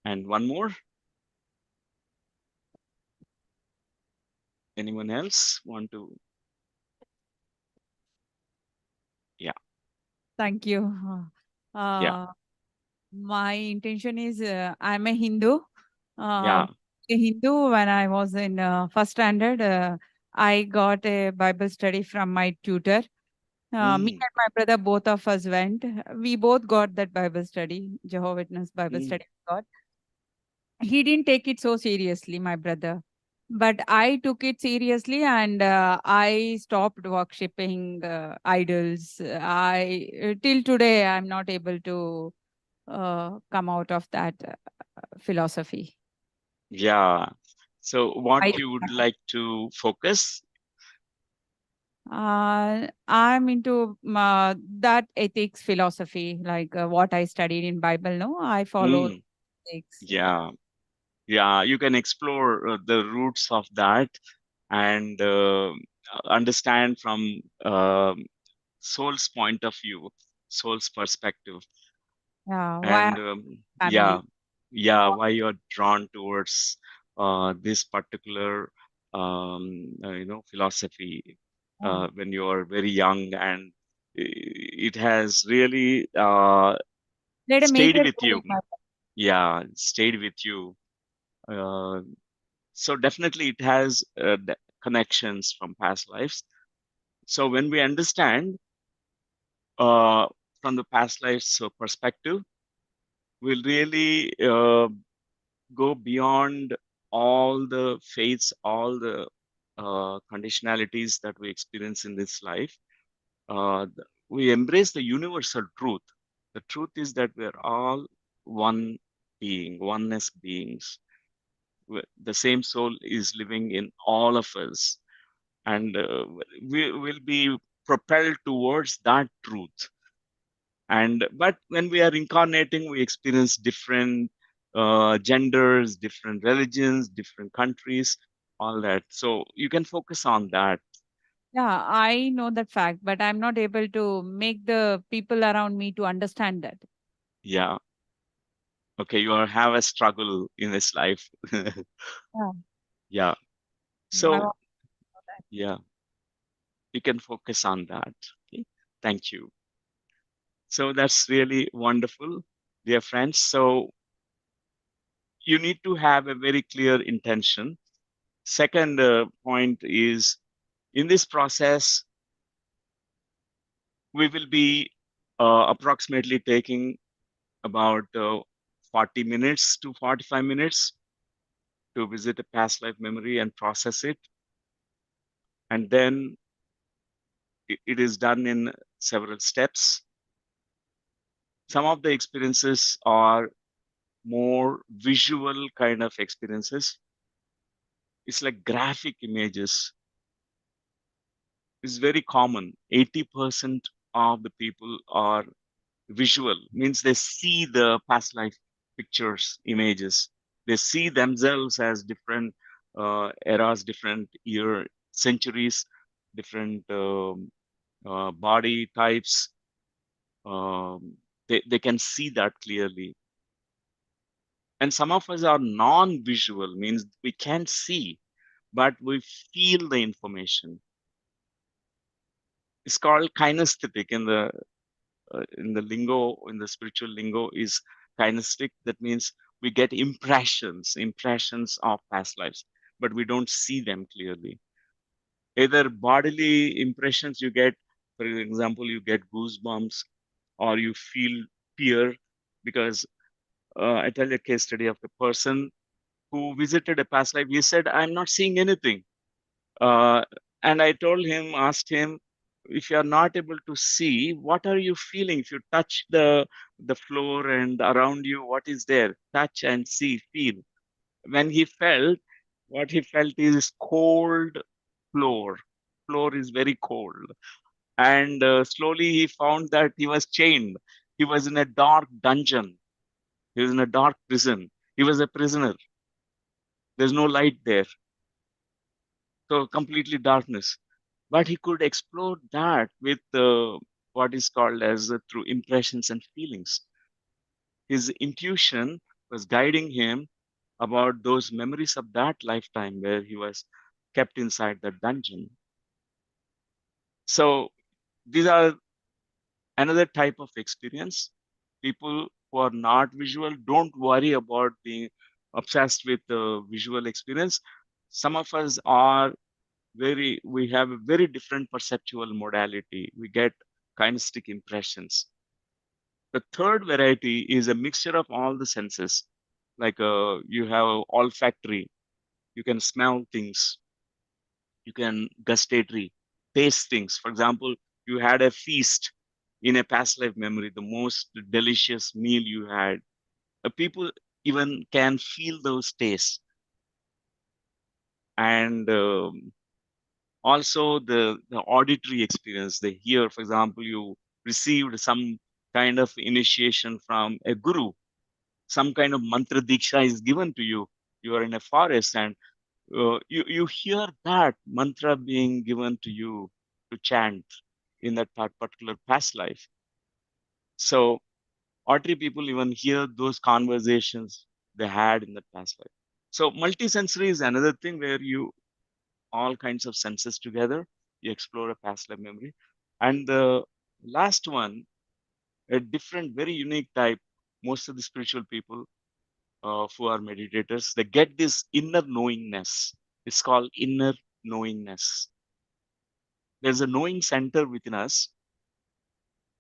And one more. Anyone else want to? Yeah, Thank you. yeah, Uh, my intention is I'm a Hindu. yeah. A Hindu, when I was in first standard, I got a Bible study from my tutor. Me Mm, and my brother, both of us went. We both got that Bible study, Jehovah Witness Bible mm. study. We got. He didn't take it so seriously, my brother. But I took it seriously, and I stopped worshipping idols. I till today I'm not able to come out of that philosophy. Yeah. So, what I you would like to focus? I'm into that ethics philosophy, like what I studied in Bible. No, I follow Mm, ethics. yeah, yeah. You can explore the roots of that and understand from soul's point of view, soul's perspective, Why and family? yeah, why you're drawn towards this particular philosophy Yeah. when you're very young, and it has really Played a stayed major with role you. in my Yeah, stayed with you. Uh, so definitely it has connections from past lives. So when we understand uh, from the past lives perspective, we'll really go beyond all the fates, all the conditionalities that we experience in this life. We embrace the universal truth. The truth is that we're all one being, oneness beings. The same soul is living in all of us, and we will be propelled towards that truth. And but when we are incarnating, we experience different genders, different religions, different countries, all that. So you can focus on that. Yeah, I know that fact, but I'm not able to make the people around me to understand that. Yeah. Okay, you are have a struggle in this life. Yeah. Yeah. I So want yeah, you can focus on that. Okay. Thank you. So that's really wonderful, dear friends. So you need to have a very clear intention. Second point is, in this process, we will be approximately taking about 40 minutes to 45 minutes to visit a past life memory and process it. And then it is done in several steps. Some of the experiences are more visual kind of experiences. It's like graphic images. It's very common. 80% of the people are visual, means they see the past life pictures, images. They see themselves as different eras, different year, centuries, different body types. They can see that clearly. And some of us are non-visual, means we can't see, but we feel the information. It's called kinesthetic in the lingo, in the spiritual lingo, is kinesthetic. That means we get impressions of past lives, but we don't see them clearly. Either bodily impressions you get, for example, you get goosebumps, or you feel fear, because I tell you a case study of a person who visited a past life. He said, "I'm not seeing anything." Uh, and I told him, asked him, if you are not able to see, what are you feeling? If you touch the floor and around you, what is there? Touch and see, feel. When he felt, what he felt is cold floor. Floor is very cold. And slowly he found that he was chained. He was in a dark dungeon. He was in a dark prison. He was a prisoner. There's no light there. So completely darkness. But he could explore that with what is called as through impressions and feelings. His intuition was guiding him about those memories of that lifetime where he was kept inside the dungeon. So these are another type of experience. People who are not visual, don't worry about being obsessed with the visual experience. Some of us are we have a very different perceptual modality. We get kinesthetic impressions. The third variety is a mixture of all the senses. Like you have olfactory, you can smell things, you can gustatory, taste things. For example, you had a feast in a past life memory, the most delicious meal you had. People even can feel those tastes. And also the auditory experience, they hear. For example, you received some kind of initiation from a guru, some kind of mantra diksha is given to you. You are in a forest, and you hear that mantra being given to you to chant in that particular past life. So auditory people even hear those conversations they had in the past life. So multisensory is another thing where you all kinds of senses together, you explore a past life memory. And the last one, a different, very unique type. Most of the spiritual people who are meditators, they get this inner knowingness. It's called inner knowingness. There's a knowing center within us.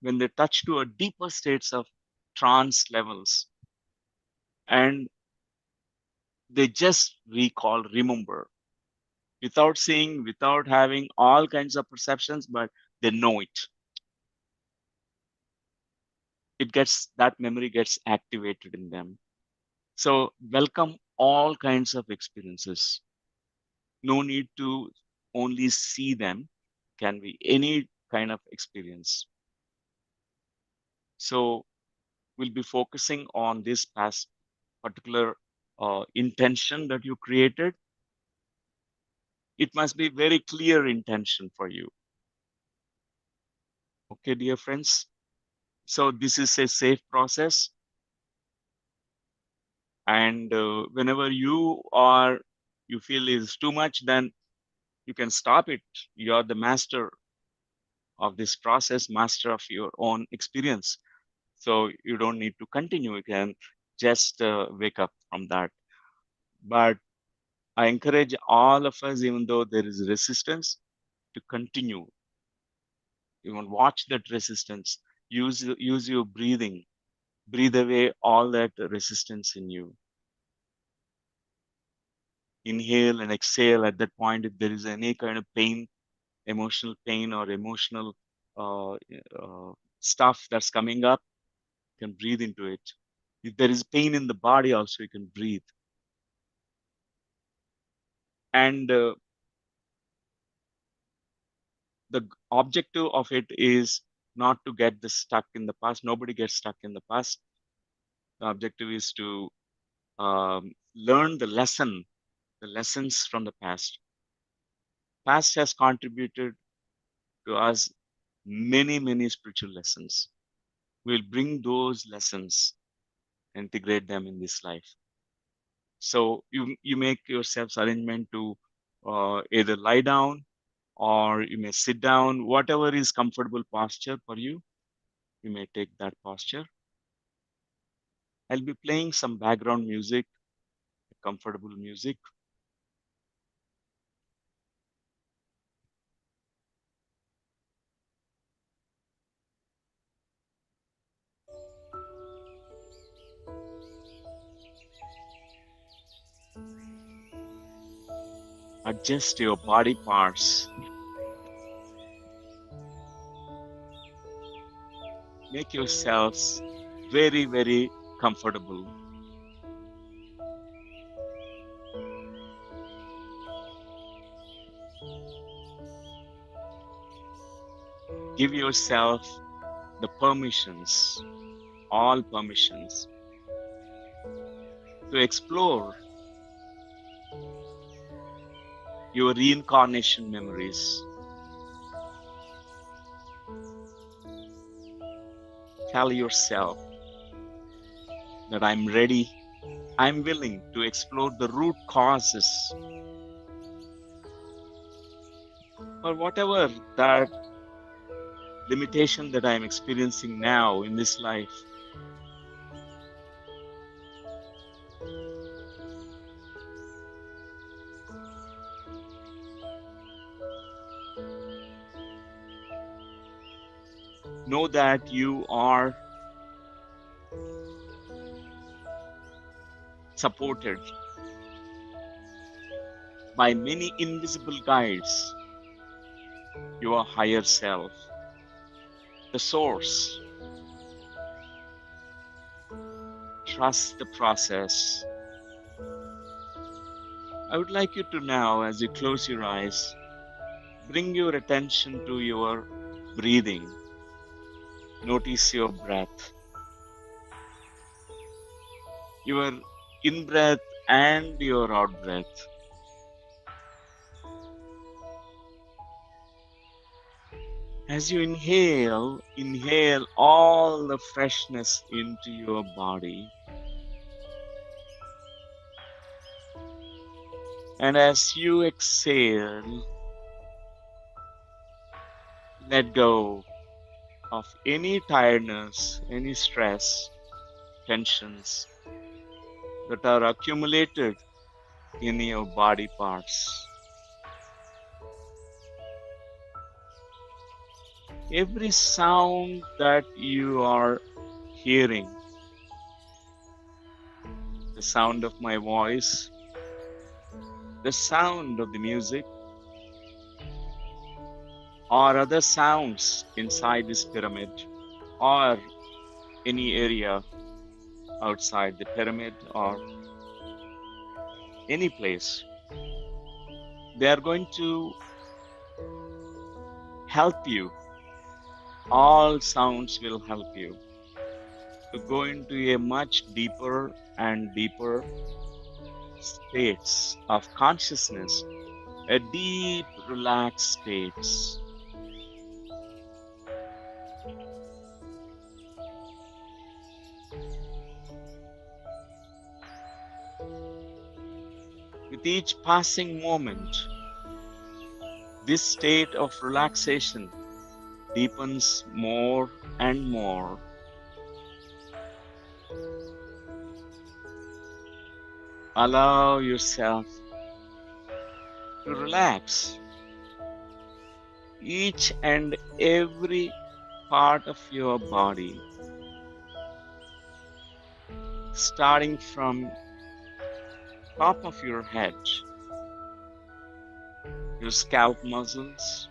When they touch to a deeper states of trance levels, and they just recall, remember, without seeing, without having all kinds of perceptions, but they know it. It gets, that memory gets activated in them. So welcome all kinds of experiences. No need to only see them, can be any kind of experience. So we'll be focusing on this past particular intention that you created. It must be very clear intention for you. Okay, dear friends. So this is a safe process. And whenever you feel is too much, then you can stop it. You are the master of this process, master of your own experience. So you don't need to continue. You can just wake up from that. But I encourage all of us, even though there is resistance, to continue. Even watch that resistance. Use your breathing. Breathe away all that resistance in you. Inhale and exhale. At that point, if there is any kind of pain, emotional pain or emotional stuff that's coming up, you can breathe into it. If there is pain in the body also, you can breathe. And the objective of it is not to get stuck in the past. Nobody gets stuck in the past. The objective is to learn the lessons from the past. Past has contributed to us many spiritual lessons. We'll bring those lessons, integrate them in this life. So you make yourselves arrangement to either lie down or you may sit down, whatever is comfortable posture for you, you may take that posture. I'll be playing some background music, comfortable music. Adjust your body parts. Make yourselves very comfortable. Give yourself the permissions, all permissions, to explore your reincarnation memories. Tell yourself that I'm ready, I'm willing to explore the root causes or whatever that limitation that I'm experiencing now in this life. Know that you are supported by many invisible guides, your higher self, the source. Trust the process. I would like you to now, as you close your eyes, bring your attention to your breathing. Notice your breath, your in-breath and your out-breath. As you inhale, inhale all the freshness into your body. And as you exhale, let go of any tiredness, any stress, tensions that are accumulated in your body parts. Every sound that you are hearing, the sound of my voice, the sound of the music, or other sounds inside this pyramid, or any area, outside the pyramid or any place. They are going to help you. All sounds will help you to go into a much deeper and deeper states of consciousness, a deep, relaxed states. With each passing moment, this state of relaxation deepens more and more. Allow yourself to relax each and every part of your body, starting from top of your head, your scalp muscles,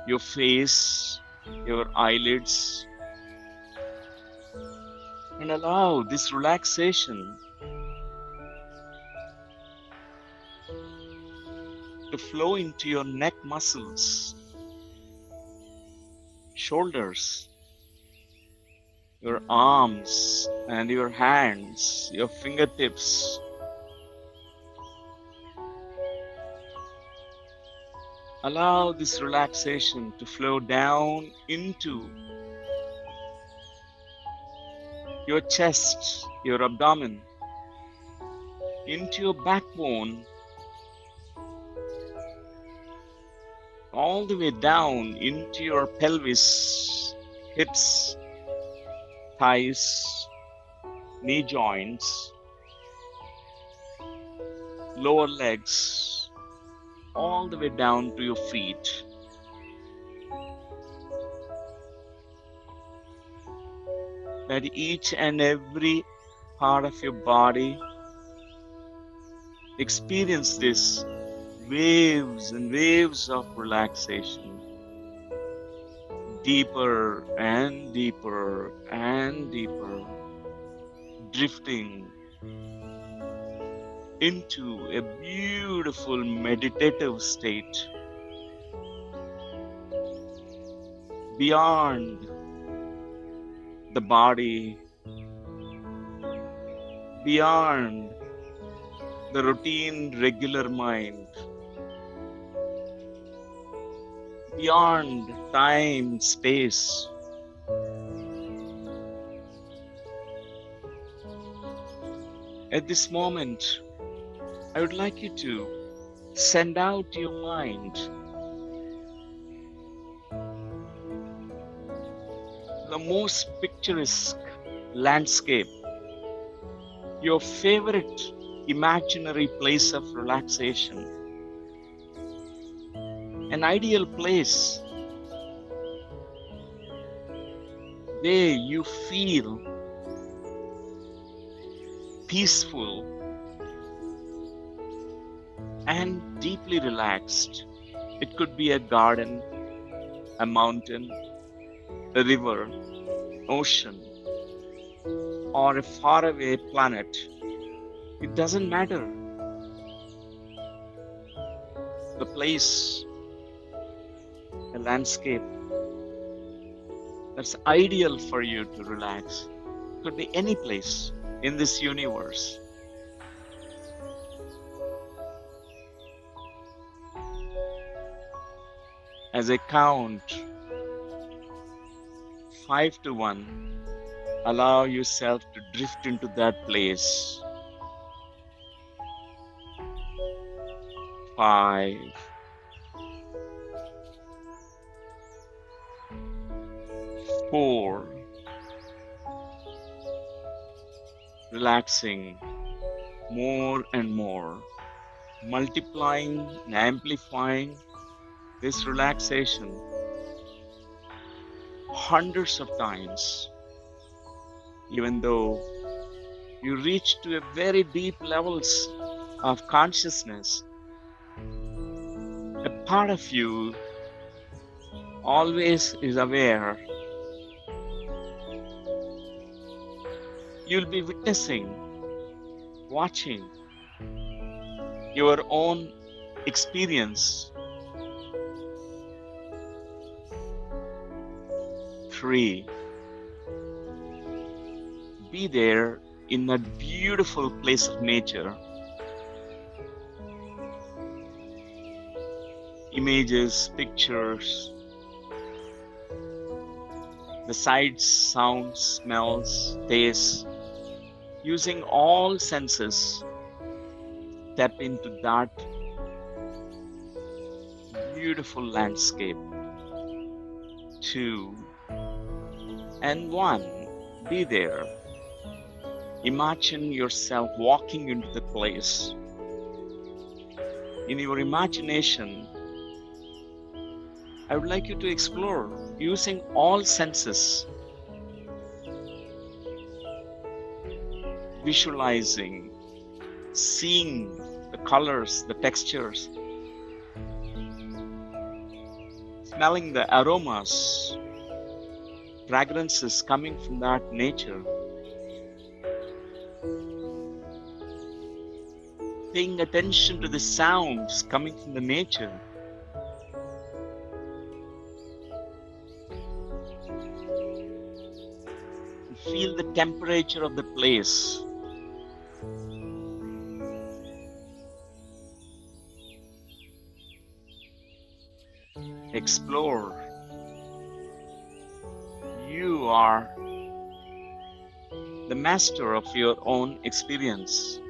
your face, your eyelids, and allow this relaxation to flow into your neck muscles, shoulders, your arms and your hands, your fingertips. Allow this relaxation to flow down into your chest, your abdomen, into your backbone, all the way down into your pelvis, hips, thighs, knee joints, lower legs, all the way down to your feet. That each and every part of your body experience this waves and waves of relaxation, deeper and deeper and deeper, drifting into a beautiful meditative state beyond the body, beyond the routine regular mind, beyond time, space. At this moment, I would like you to send out your mind the most picturesque landscape, your favorite imaginary place of relaxation, an ideal place where you feel peaceful and deeply relaxed. It could be a garden, a mountain, a river, ocean, or a faraway planet. It doesn't matter. The place, a landscape that's ideal for you to relax. It could be any place in this universe. As I count 5 to 1, allow yourself to drift into that place. 5, 4, relaxing more and more, multiplying and amplifying this relaxation hundreds of times, even though you reach to a very deep levels of consciousness. A part of you always is aware you'll be witnessing, watching your own experience. 3. Be there in a beautiful place of nature. Images, pictures, the sights, sounds, smells, tastes, using all senses, step into that beautiful landscape. 2 and 1, be there. Imagine yourself walking into the place. In your imagination, I would like you to explore using all senses, visualizing, seeing the colors, the textures, smelling the aromas, fragrances coming from that nature, paying attention to the sounds coming from the nature. Feel the temperature of the place. Explore. You are the master of your own experience.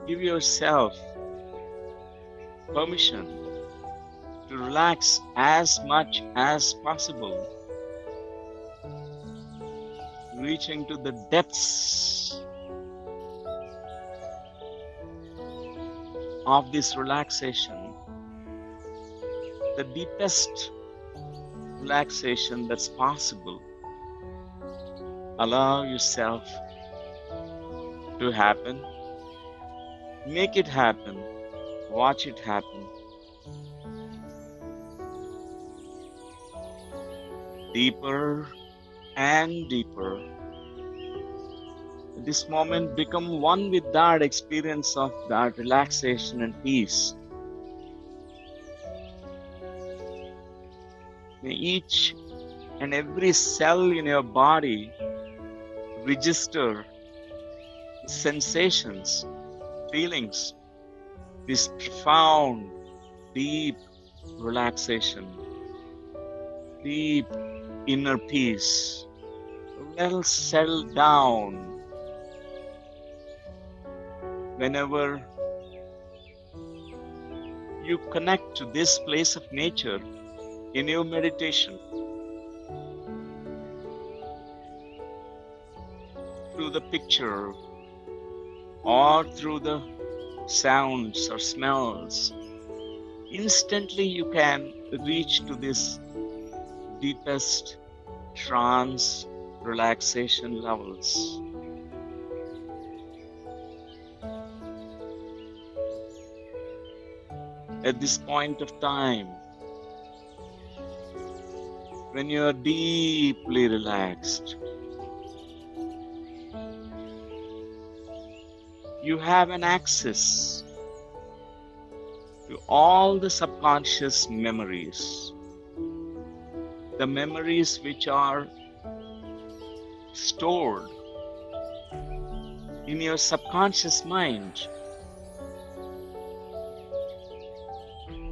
Give yourself permission to relax as much as possible, reaching to the depths of this relaxation, the deepest relaxation that's possible. Allow yourself to happen. Make it happen. Watch it happen. Deeper and deeper. At this moment, become one with that experience of that relaxation and peace. May each and every cell in your body register sensations, feelings, this profound, deep relaxation, deep inner peace, well settled down. Whenever you connect to this place of nature in your meditation, through the picture or through the sounds or smells, instantly you can reach to this deepest trance relaxation levels. At this point of time, when you are deeply relaxed, you have an access to all the subconscious memories, the memories which are stored in your subconscious mind,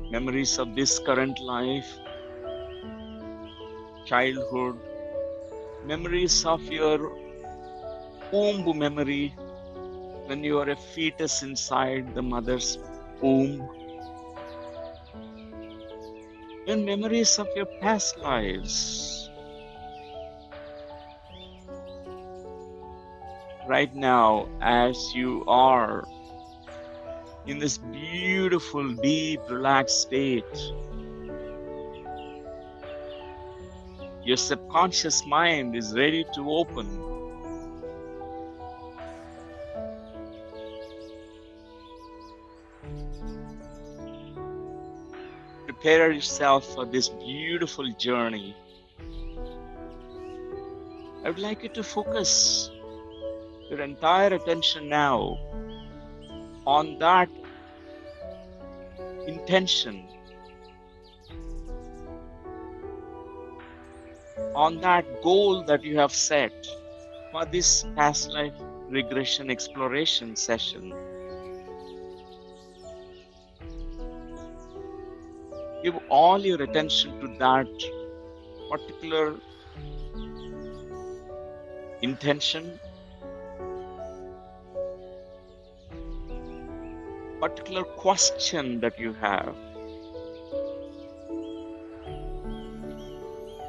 memories of this current life, childhood, memories of your womb memory when you are a fetus inside the mother's womb, and memories of your past lives. Right now, as you are in this beautiful, deep, relaxed state, your subconscious mind is ready to open. prepare yourself for this beautiful journey, I would like you to focus your entire attention now on that intention, on that goal that you have set for this past life regression exploration session. Give all your attention to that particular intention, particular question that you have.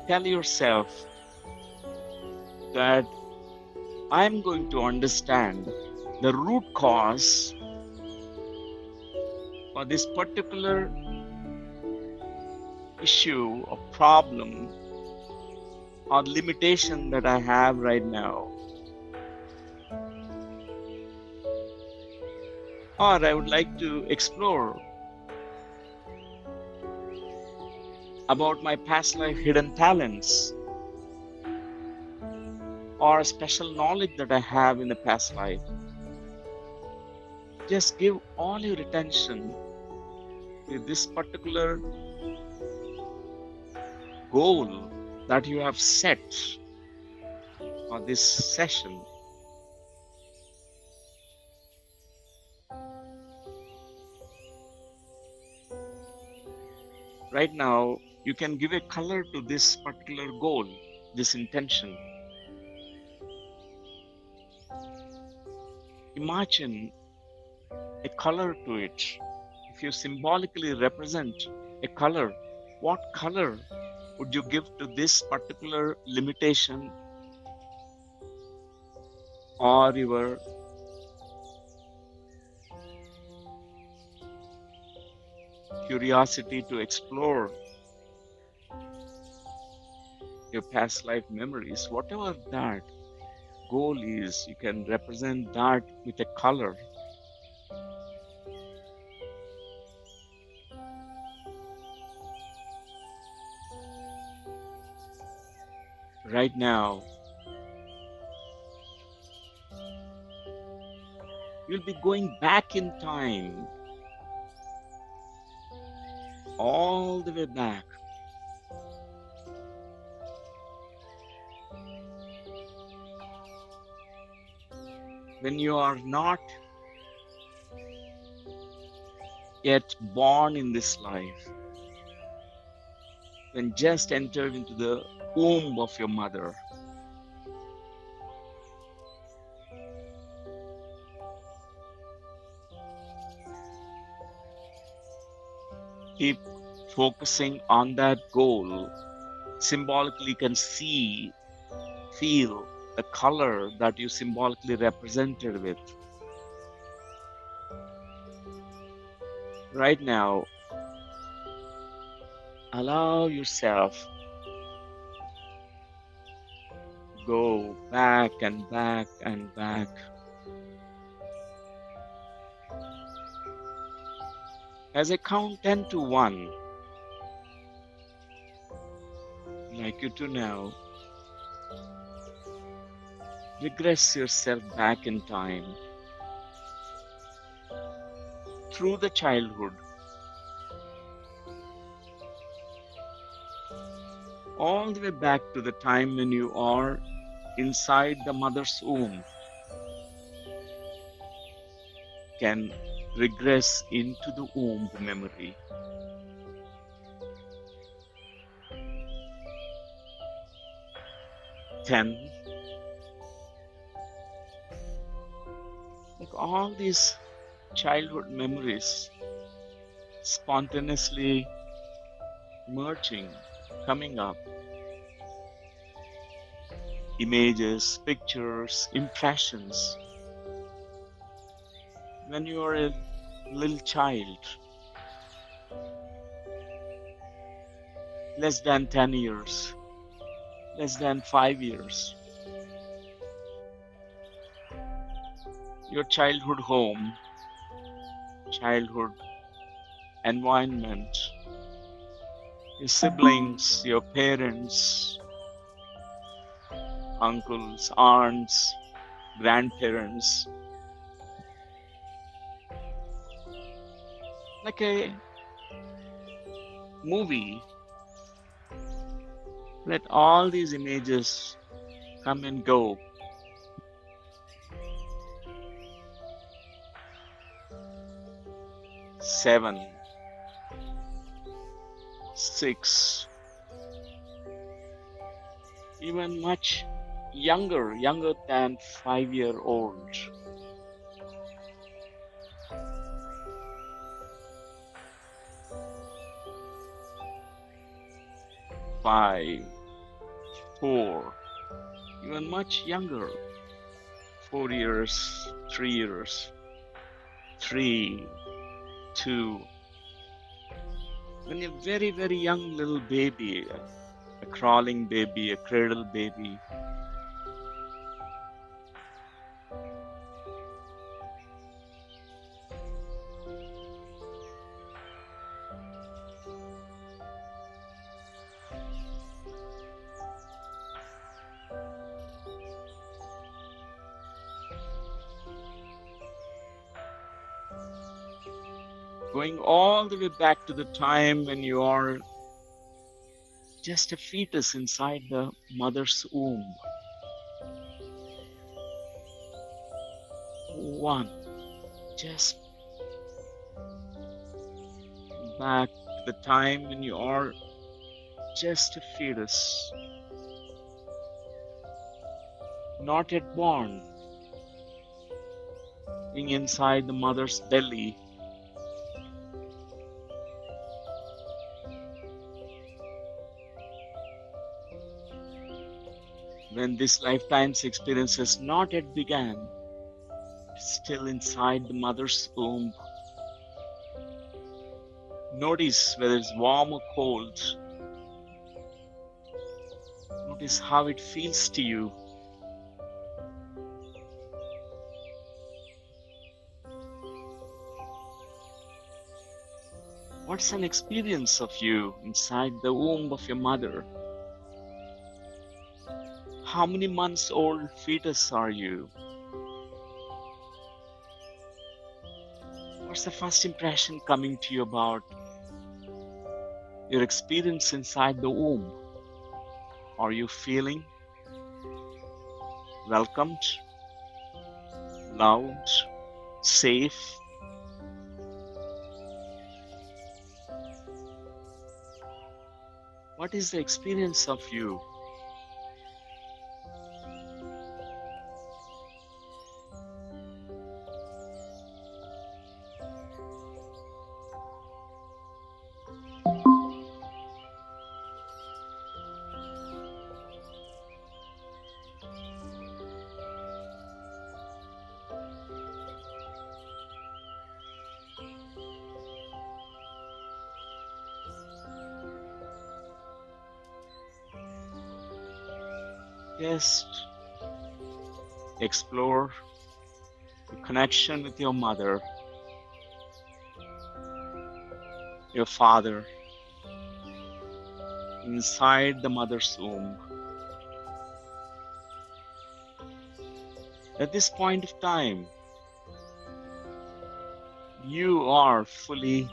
Tell yourself that I'm going to understand the root cause for this particular issue or problem or limitation that I have right now. Or I would like to explore about my past life hidden talents or special knowledge that I have in the past life. Just give all your attention to this particular goal that you have set for this session. Right now, you can give a color to this particular goal, this intention. Imagine a color to it. If you symbolically represent a color, what color would you give to this particular limitation or your curiosity to explore your past life memories? Whatever that goal is, you can represent that with a color. Right now, you'll be going back in time, all the way back. When you are not yet born in this life, when just entered into the womb of your mother. Keep focusing on that goal. Symbolically, you can see, feel the color that you symbolically represented with. Right now, allow yourself go back and back and back. As I count 10 to 1, I'd like you to now regress yourself back in time through the childhood, all the way back to the time when you are inside the mother's womb. Can regress into the womb memory. Ten. Like all these childhood memories spontaneously emerging, coming up. Images, pictures, impressions. When you are a little child, less than 10 years, less than 5 years, your childhood home, childhood environment, your siblings, your parents, uncles, aunts, grandparents, like a movie. Let all these images come and go. 7, 6, even much younger than 5-year-old. 5, 4, even much younger. 4 years, 3 years, 3, 2. When you're very young little baby, a crawling baby, a cradle baby, going all the way back to the time when you are just a fetus inside the mother's womb. 1, just back to the time when you are just a fetus, not yet born, being inside the mother's belly. When this lifetime's experience has not yet began, still inside the mother's womb. Notice whether it's warm or cold. Notice how it feels to you. What's an experience of you inside the womb of your mother? How many months old fetus are you? What's the first impression coming to you about your experience inside the womb? Are you feeling welcomed, loved, safe? What is the experience of you? Just explore the connection with your mother, your father, inside the mother's womb. At this point of time, you are fully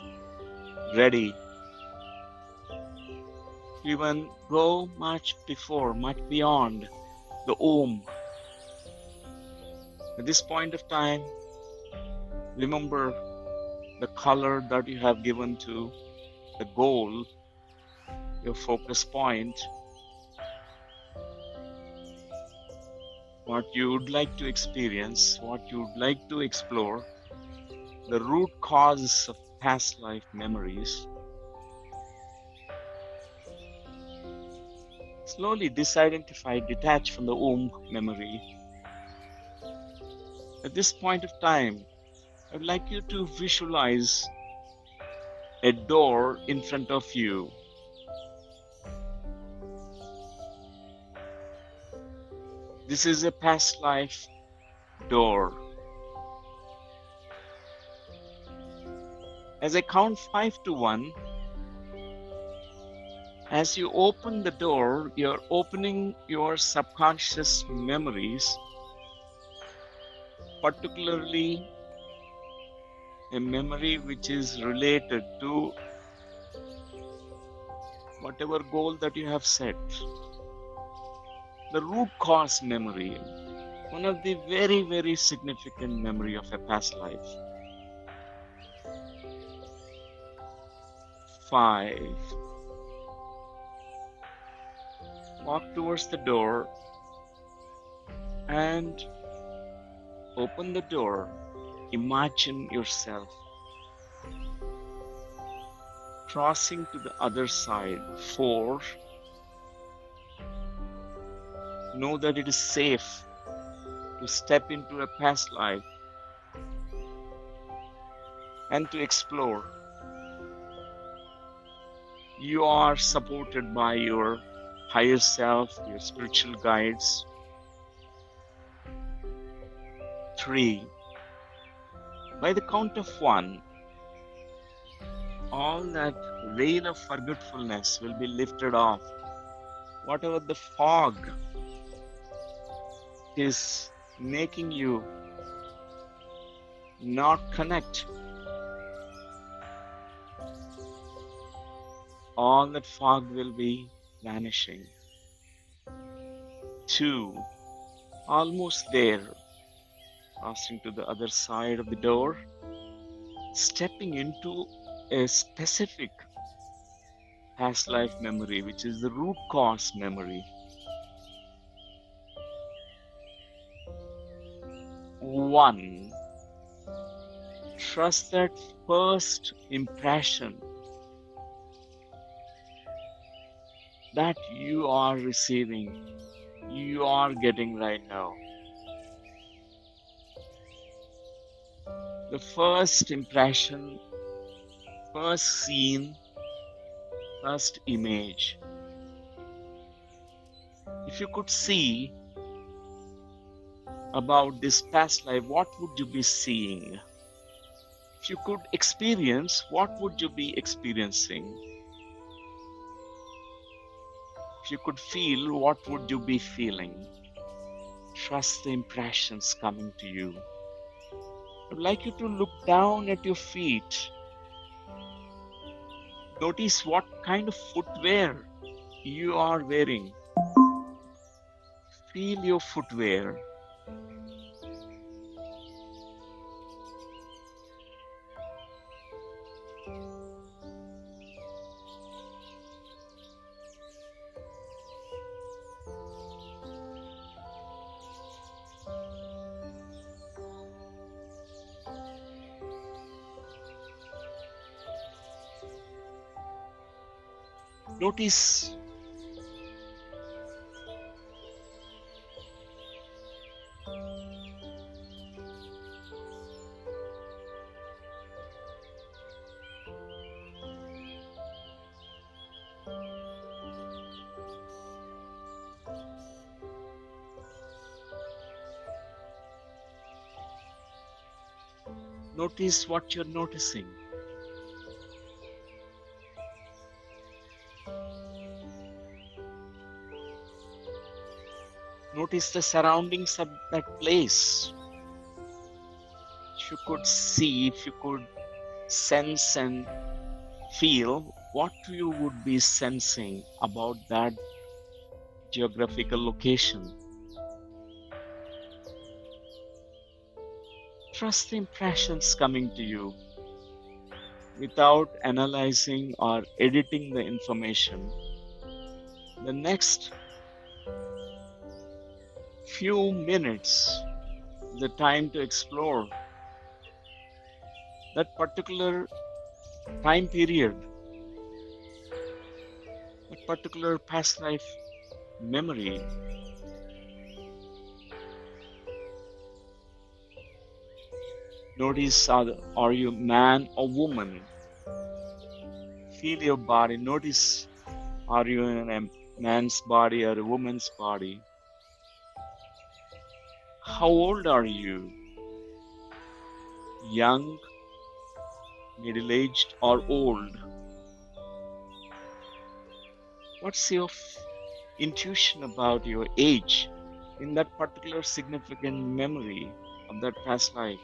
ready to even go much before, much beyond the womb. At this point of time, remember the color that you have given to the goal, your focus point, what you would like to experience, what you would like to explore, the root causes of past life memories. Slowly disidentify, detach from the womb memory. At this point of time, I would like you to visualize a door in front of you. This is a past life door. As I count 5 to 1, As you open the door, you're opening your subconscious memories, particularly a memory which is related to whatever goal that you have set. The root cause memory, one of the very, very significant memory of a past life. 5. Walk towards the door and open the door. Imagine yourself crossing to the other side. 4. Know that it is safe to step into a past life and to explore. You are supported by your higher self, your spiritual guides. 3. By the count of 1, all that veil of forgetfulness will be lifted off. Whatever the fog is making you not connect, all that fog will be vanishing. 2. Almost there, crossing to the other side of the door, stepping into a specific past life memory, which is the root cause memory. 1. Trust that first impression that you are receiving, you are getting right now. The first impression, first scene, first image. If you could see about this past life, what would you be seeing? If you could experience, what would you be experiencing? If you could feel, what would you be feeling? Trust the impressions coming to you. I'd like you to look down at your feet. Notice what kind of footwear you are wearing. Feel your footwear. Notice Notice what you're noticing. Notice the surroundings of that place. If you could see, if you could sense and feel, what you would be sensing about that geographical location. Trust the impressions coming to you without analyzing or editing the information. The next few minutes, the time to explore that particular time period, that particular past life memory. Notice, are you man or woman? Feel your body. Notice, are you in a man's body or a woman's body? How old are you? Young, middle-aged, or old? What's your intuition about your age in that particular significant memory of that past life?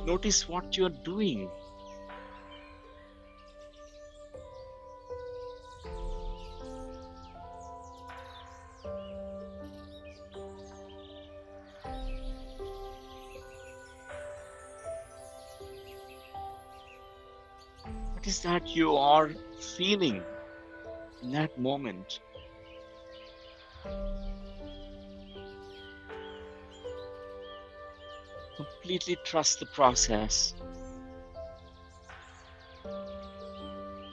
Notice what you're doing. What is that you are feeling in that moment? Completely trust the process.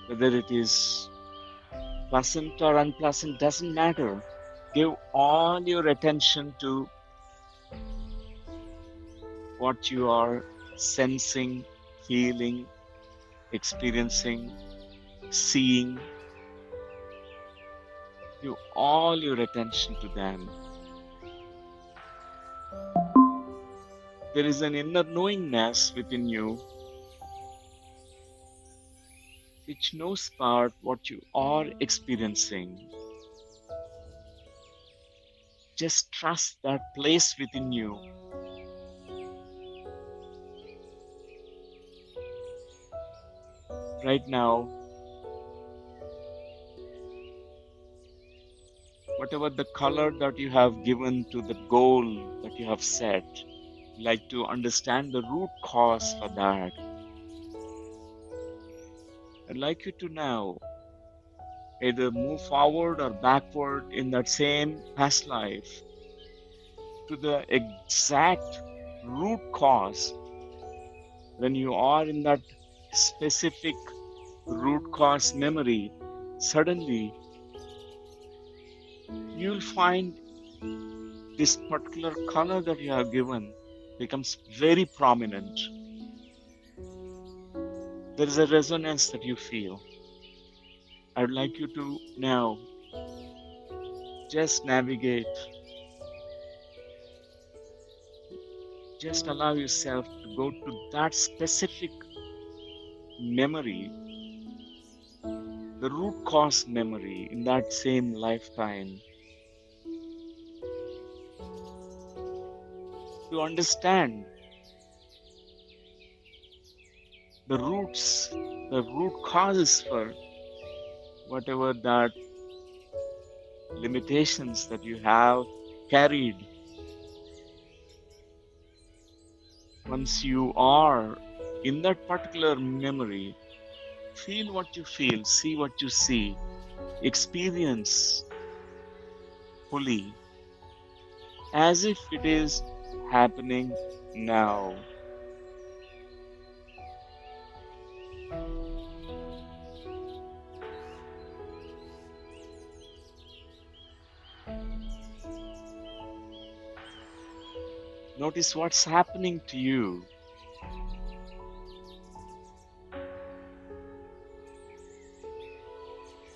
Whether it is pleasant or unpleasant doesn't matter. Give all your attention to what you are sensing, feeling, experiencing, seeing. Give all your attention to them. There is an inner knowingness within you which knows about what you are experiencing. Just trust that place within you. Right now, whatever the color that you have given to the goal that you have set, like to understand the root cause for that. I'd like you to now either move forward or backward in that same past life to the exact root cause. When you are in that specific root cause memory, suddenly you'll find this particular color that you have given becomes very prominent. There is a resonance that you feel. I would like you to now just navigate, just allow yourself to go to that specific memory, the root cause memory in that same lifetime, to understand the roots, the root causes for whatever that limitations that you have carried. Once you are in that particular memory, feel what you feel, see what you see, experience fully as if it is happening now. Notice what's happening to you.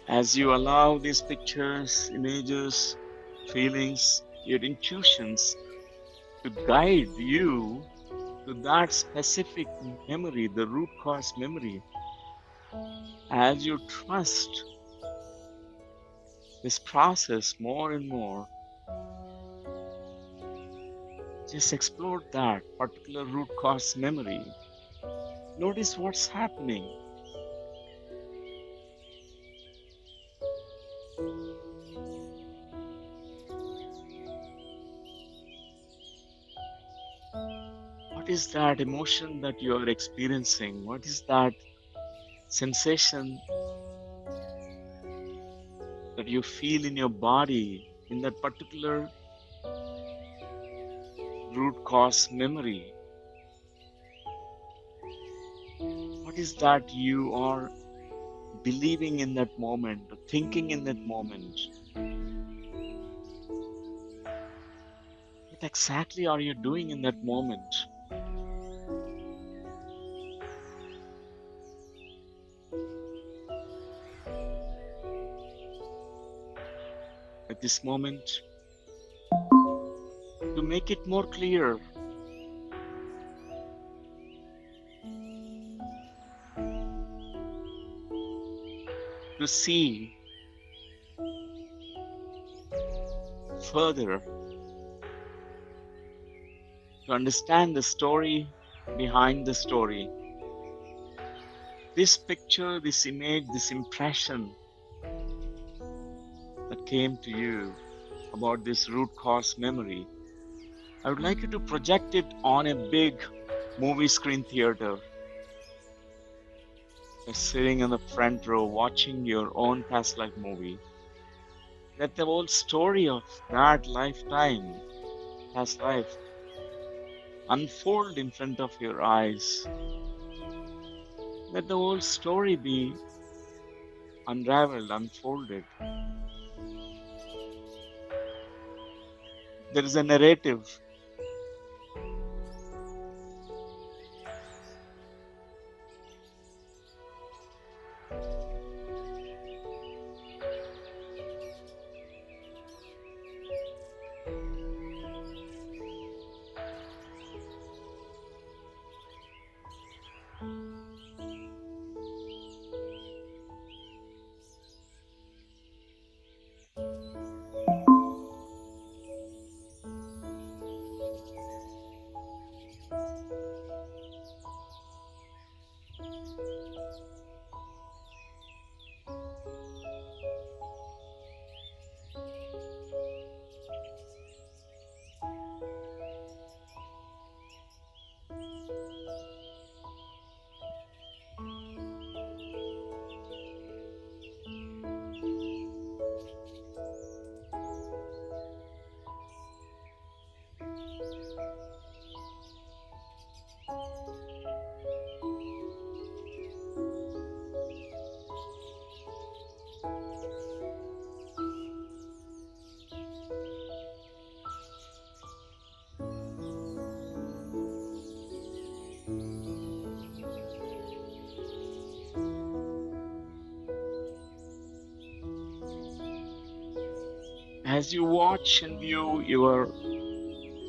As you allow these pictures, images, feelings, your intuitions to guide you to that specific memory, the root cause memory, as you trust this process more and more, just explore that particular root cause memory. Notice what's happening. What is that emotion that you are experiencing? What is that sensation that you feel in your body in that particular root cause memory? What is that you are believing in that moment, or thinking in that moment? What exactly are you doing in that moment? At this moment, to make it more clear, to see further, to understand the story behind the story. This picture, this image, this impression that came to you about this root cause memory, I would like you to project it on a big movie screen theater. Just sitting in the front row watching your own past life movie. Let the whole story of that lifetime, past life, unfold in front of your eyes. Let the whole story be unraveled, unfolded. There is a narrative. As you watch and view your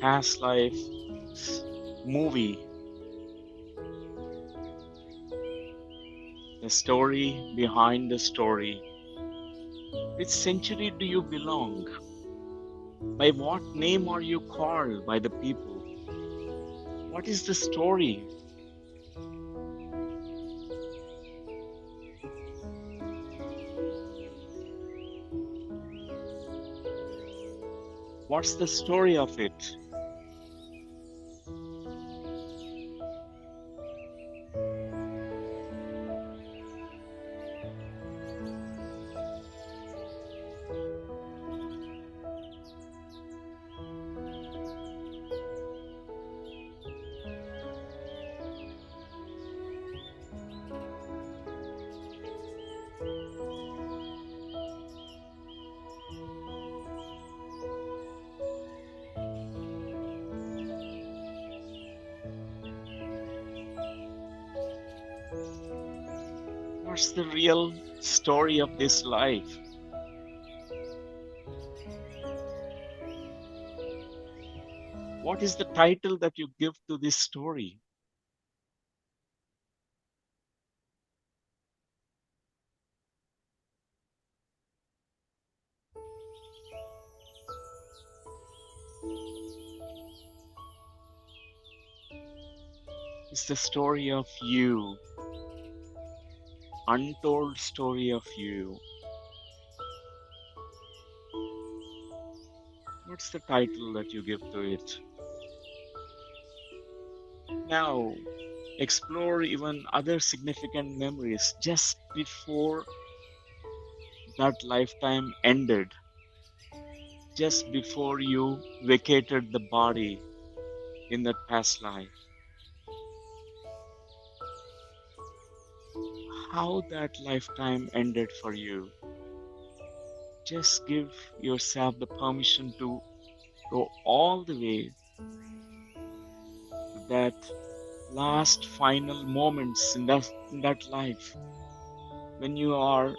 past life movie, the story behind the story, which century do you belong? By what name are you called by the people? What is the story? What's the story of it? What's the real story of this life? What is the title that you give to this story? It's the story of you, untold story of you. What's the title that you give to it? Now, explore even other significant memories just before that lifetime ended, just before you vacated the body in that past life. How that lifetime ended for you. Just give yourself the permission to go all the way to that last final moments in that life when you are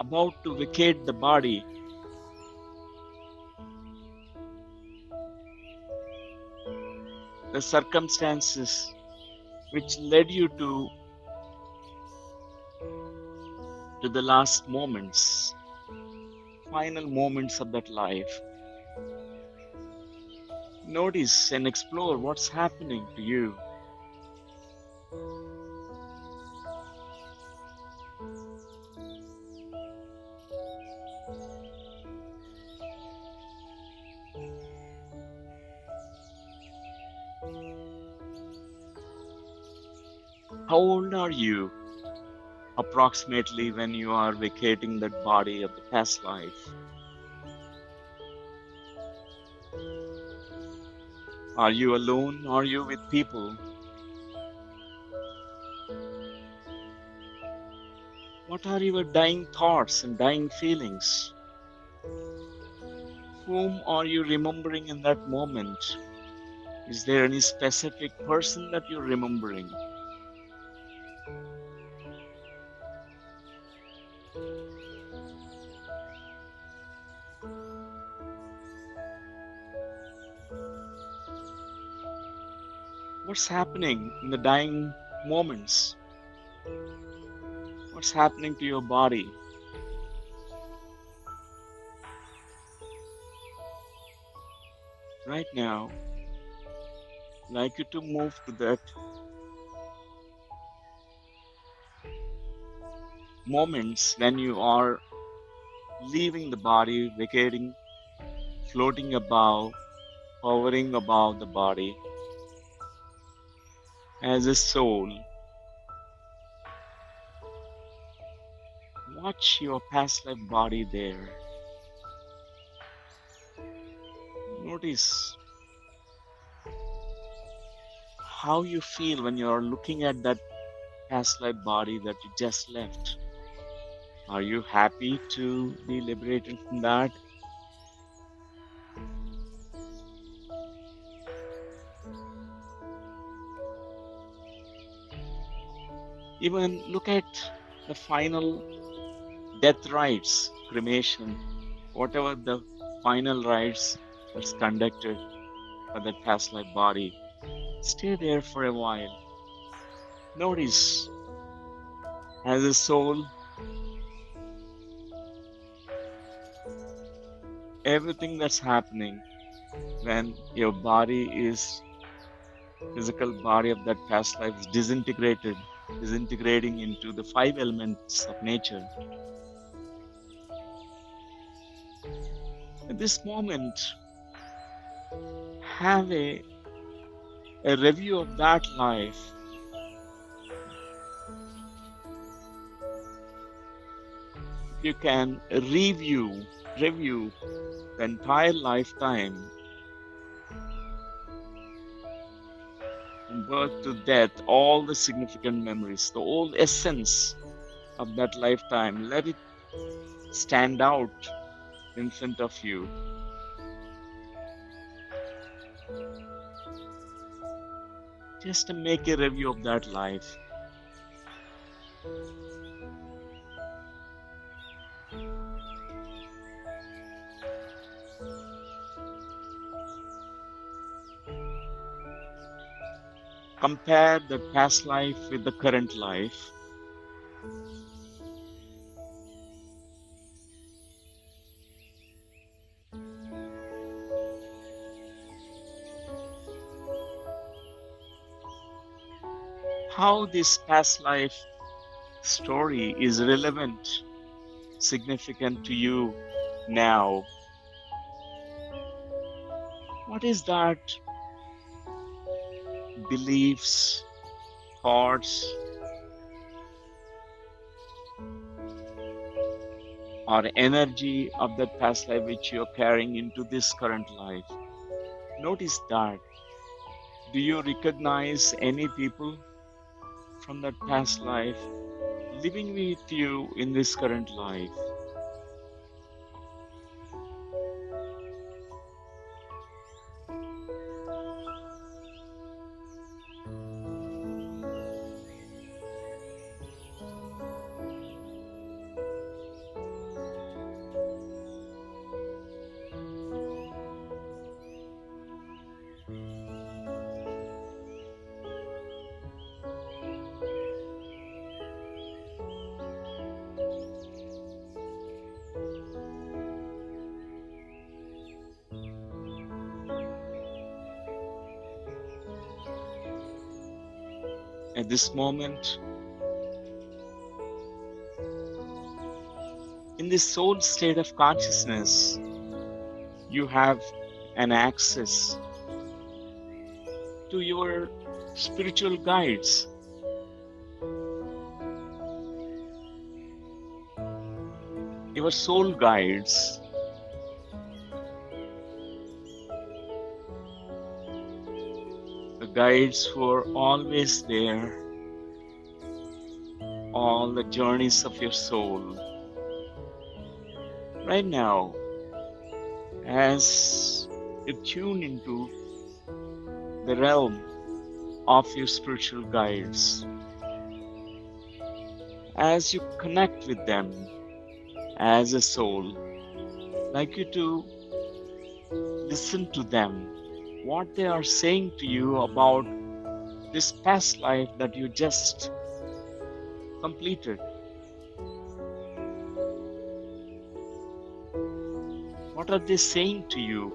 about to vacate the body. the circumstances which led you to the last moments, final moments of that life. Notice and explore what's happening to you. How old are you approximately when you are vacating that body of the past life? Are you alone? Are you with people? What are your dying thoughts and dying feelings? Whom are you remembering in that moment? Is there any specific person that you're remembering? What's happening in the dying moments? What's happening to your body? Right now, I'd like you to move to that moments when you are leaving the body, vacating, floating above, hovering above the body as a soul. Watch your past life body there. Notice how you feel when you are looking at that past life body that you just left. Are you happy to be liberated from that? Even look at the final death rites, cremation, whatever the final rites that's conducted for that past life body. Stay there for a while. Notice as a soul, everything that's happening when your body is, physical body of that past life is disintegrating into the 5 elements of nature. At this moment, have a review of that life. If you can review the entire lifetime from birth to death, all the significant memories, the whole essence of that lifetime, let it stand out in front of you. Just to make a review of that life. Compare the past life with the current life. How this past life story is relevant, significant to you now. What is that beliefs, thoughts, or energy of that past life which you're carrying into this current life? Notice that. Do you recognize any people from that past life living with you in this current life? At this moment, in this soul state of consciousness, you have an access to your spiritual guides. Your soul guides. The guides who are always there, all the journeys of your soul. Right now, as you tune into the realm of your spiritual guides, as you connect with them as a soul, I'd like you to listen to them, what they are saying to you about this past life that you just completed. What are they saying to you?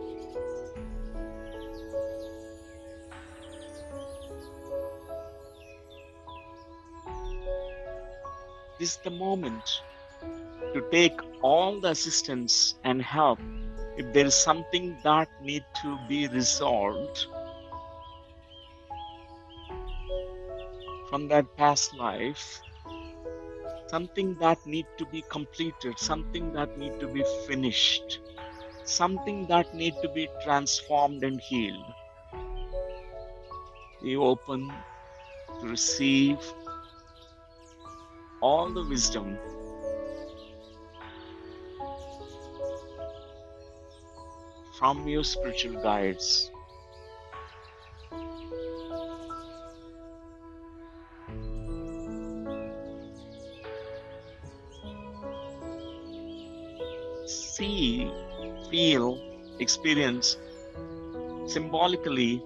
This is the moment to take all the assistance and help. If there is something that needs to be resolved from that past life, something that needs to be completed, something that needs to be finished, something that needs to be transformed and healed, be open to receive all the wisdom from your spiritual guides. See, feel, experience. Symbolically,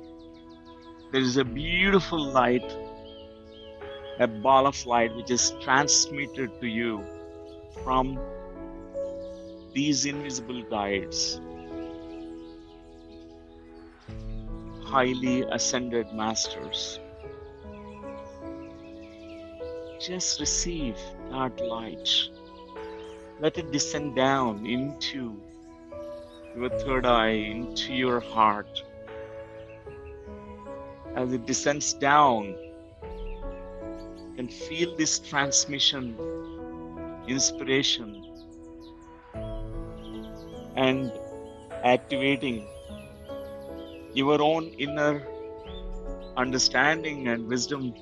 there is a beautiful light, a ball of light which is transmitted to you from these invisible guides, highly ascended masters. Just receive that light. Let it descend down into your third eye, into your heart. As it descends down, you can feel this transmission, inspiration, and activating your own inner understanding and wisdom.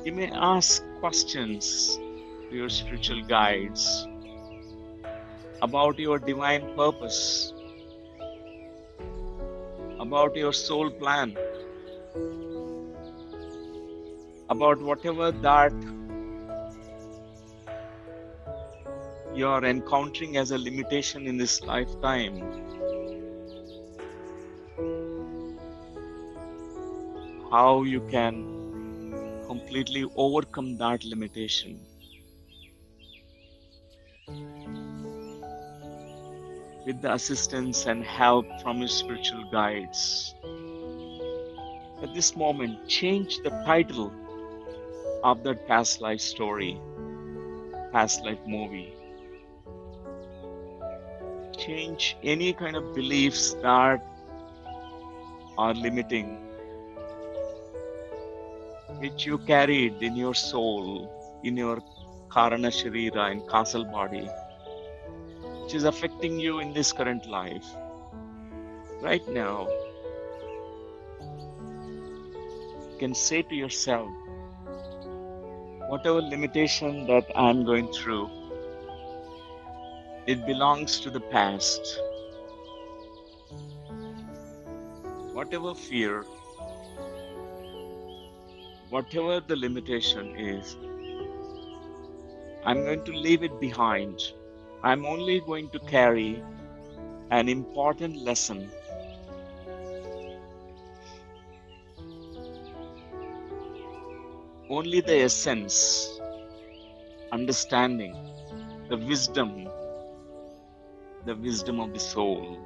You may ask questions to your spiritual guides about your divine purpose, about your soul plan, about whatever that you are encountering as a limitation in this lifetime. How you can completely overcome that limitation. With the assistance and help from your spiritual guides. At this moment, change the title of that past life story, past life movie. Change any kind of beliefs that are limiting, which you carried in your soul, in your Karana Sharira, in causal body, which is affecting you in this current life. Right now, you can say to yourself, whatever limitation that I'm going through, it belongs to the past. Whatever fear, whatever the limitation is, I'm going to leave it behind. I'm only going to carry an important lesson. Only the essence understanding, the wisdom of the soul.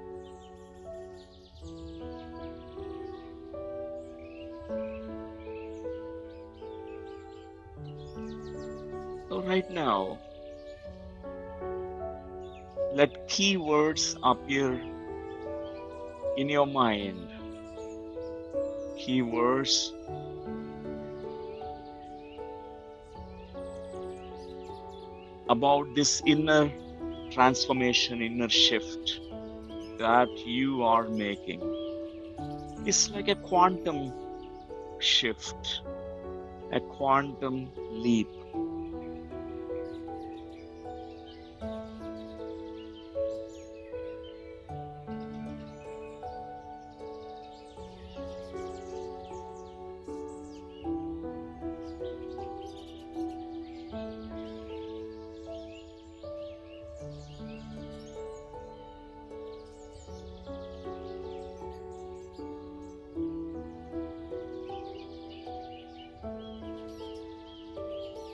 So right now, let keywords appear in your mind. Keywords about this inner transformation, inner shift that you are making. It's like a quantum shift, a quantum leap.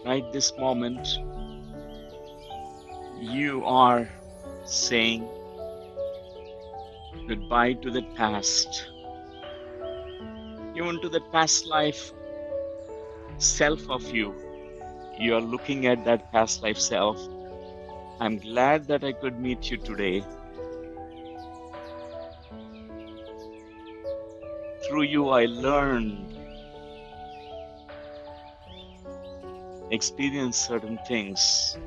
Right this moment, you are saying goodbye to the past, even to the past life self of you. You are looking at that past life self. I'm glad that I could meet you today. Through you, I learned, experience certain things.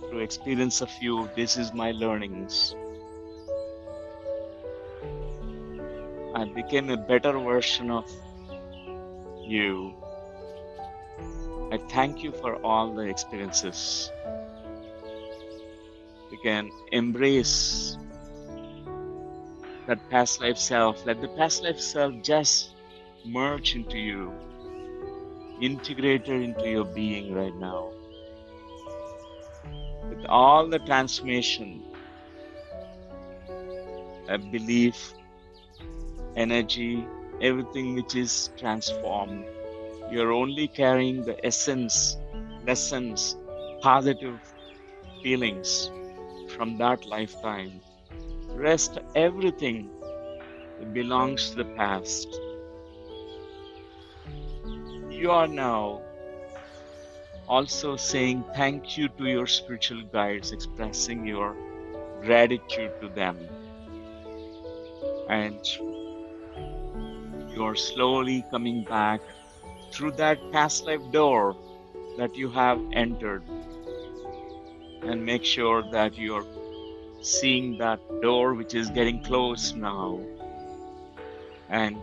Through experience of you, this is my learnings. I became a better version of you. I thank you for all the experiences. You can embrace that past life self. Let the past life self just merge into you, integrated into your being right now. With all the transformation, belief, energy, everything which is transformed. You're only carrying the essence, lessons, positive feelings from that lifetime. Rest, everything belongs to the past. You are now also saying thank you to your spiritual guides, expressing your gratitude to them. And you're slowly coming back through that past life door that you have entered. And make sure that you're seeing that door which is getting closed now. And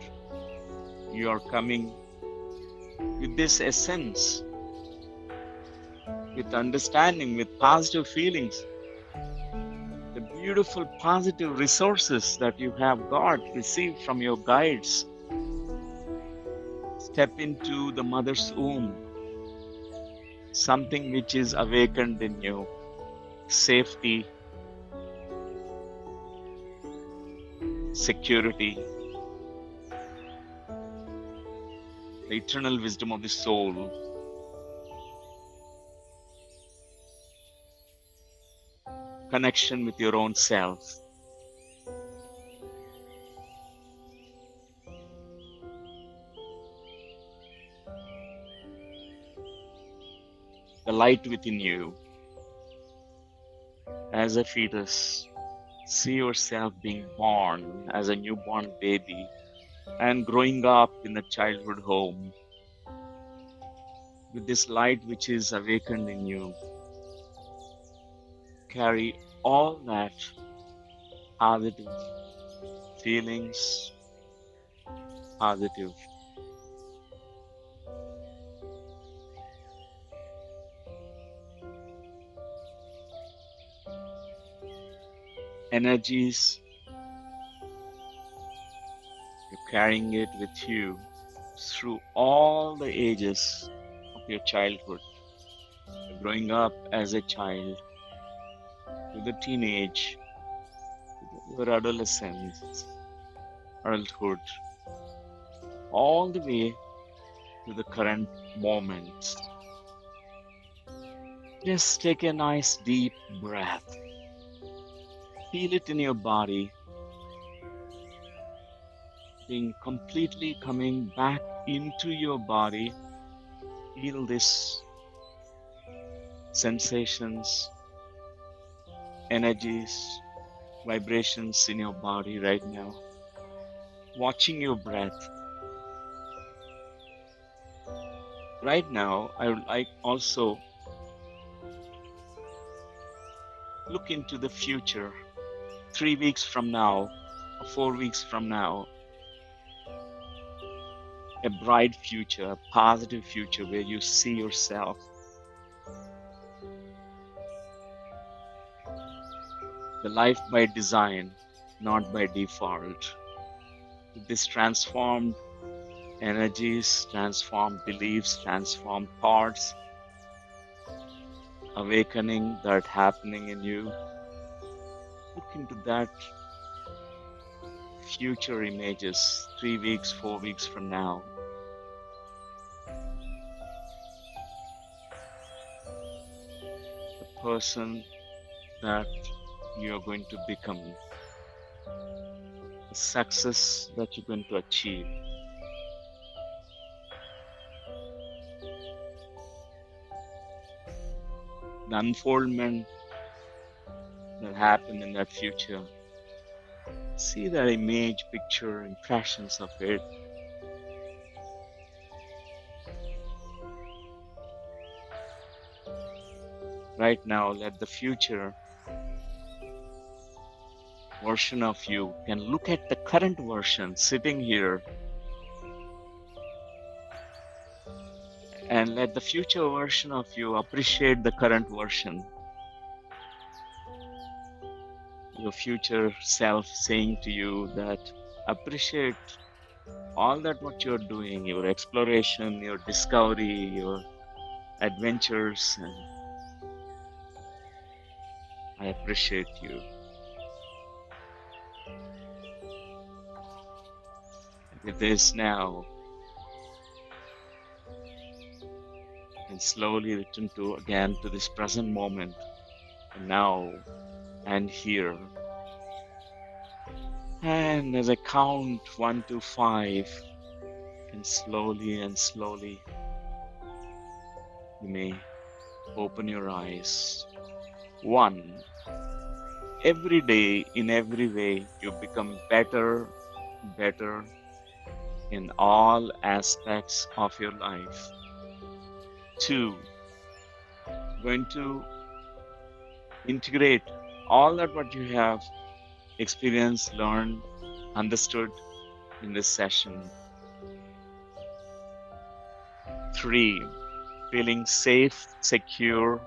you're coming with this essence, with understanding, with positive feelings, the beautiful positive resources that you have got, received from your guides. Step into the mother's womb, something which is awakened in you, safety, security, the eternal wisdom of the soul. Connection with your own self. The light within you. As a fetus, see yourself being born as a newborn baby and growing up in a childhood home with this light which is awakened in you. Carry all that positive feelings, positive energies. You're carrying it with you through all the ages of your childhood. You're growing up as a child, to the teenage, to your adolescence, adulthood, all the way to the current moment. Just take a nice deep breath. Feel it in your body, being completely coming back into your body. Feel this sensations, energies, vibrations in your body right now. Watching your breath. Right now, I would like also look into the future. 3 weeks from now, or 4 weeks from now, a bright future, a positive future where you see yourself. The life by design, not by default. This transformed energies, transformed beliefs, transformed thoughts, awakening that happening in you. Look into that future images 3 weeks, 4 weeks from now. The person that you're going to become, the success that you're going to achieve. The unfoldment that happen in that future. See that image, picture, impressions of it. Right now, let the future version of you can look at the current version sitting here and let the future version of you appreciate the current version. Your future self saying to you that appreciate all that what you're doing, your exploration, your discovery, your adventures, and I appreciate you. With this now, and slowly return to again to this present moment, and now and here. And as I count 1 to 5, and slowly you may open your eyes. 1. Every day, in every way, you become better in all aspects of your life. 2. Going to integrate all that what you have experienced, learned, understood in this session. 3. Feeling safe, secure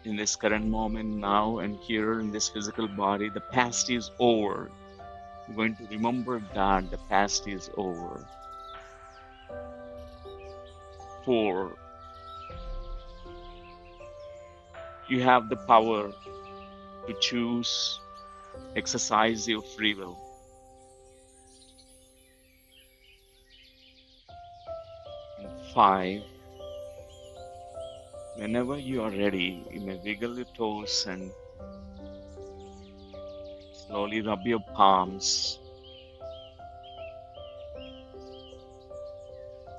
in this current moment, now and here in this physical body. The past is over. You're going to remember that the past is over. 4. You have the power to choose, exercise your free will. 5. Whenever you are ready, you may wiggle your toes and slowly rub your palms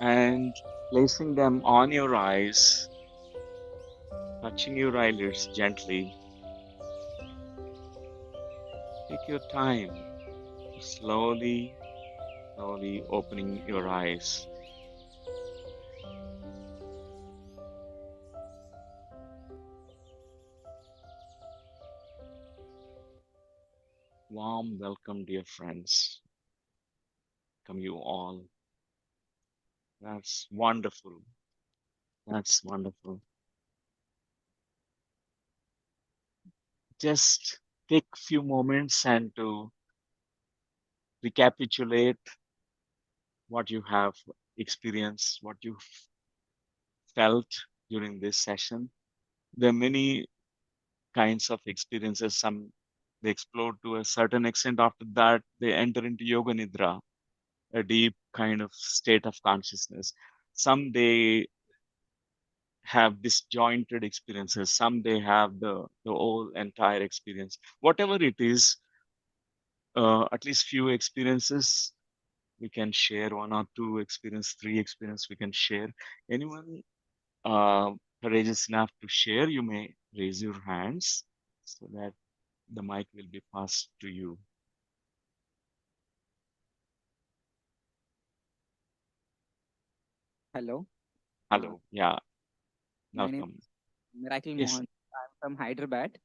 and placing them on your eyes, touching your eyelids gently. Take your time to slowly opening your eyes. Warm welcome, dear friends. Come you all. That's wonderful. That's wonderful. Just take a few moments and to recapitulate what you have experienced, what you felt during this session. There are many kinds of experiences. Some they explore to a certain extent. After that, they enter into yoga nidra, a deep kind of state of consciousness. Some they have disjointed experiences. Some they have the whole entire experience. Whatever it is, at least few experiences we can share, one or two experience, three experience we can share. Anyone courageous enough to share, you may raise your hands so that the mic will be passed to you. Hello. Hello. Yeah. My name Welcome. is Miracle Yes. Mohan. I'm from Hyderabad.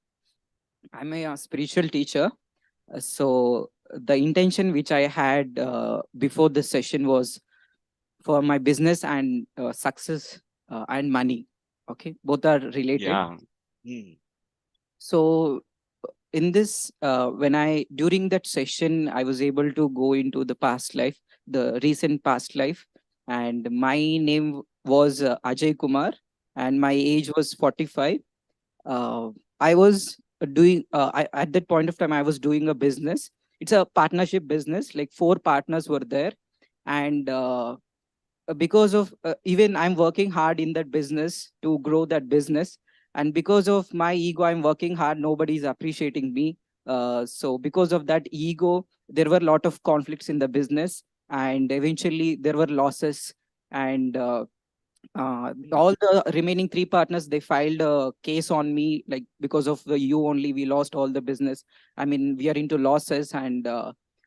I'm a spiritual teacher. So the intention which I had before this session was for my business and success and money. Okay, both are related. Yeah. Mm. So in this, when I during that session, I was able to go into the past life, the recent past life, and my name was Ajay Kumar, and my age was 45. uh, I was doing at that point of time I was doing a business. It's a partnership business. Like four partners were there, and because of even I'm working hard in that business to grow that business, and because of my ego, I'm working hard. Nobody's appreciating me. So because of that ego, there were a lot of conflicts in the business, and eventually there were losses. And Mm. all the remaining three partners, they filed a case on me, like because of you only we lost all the business. I mean, we are into losses, and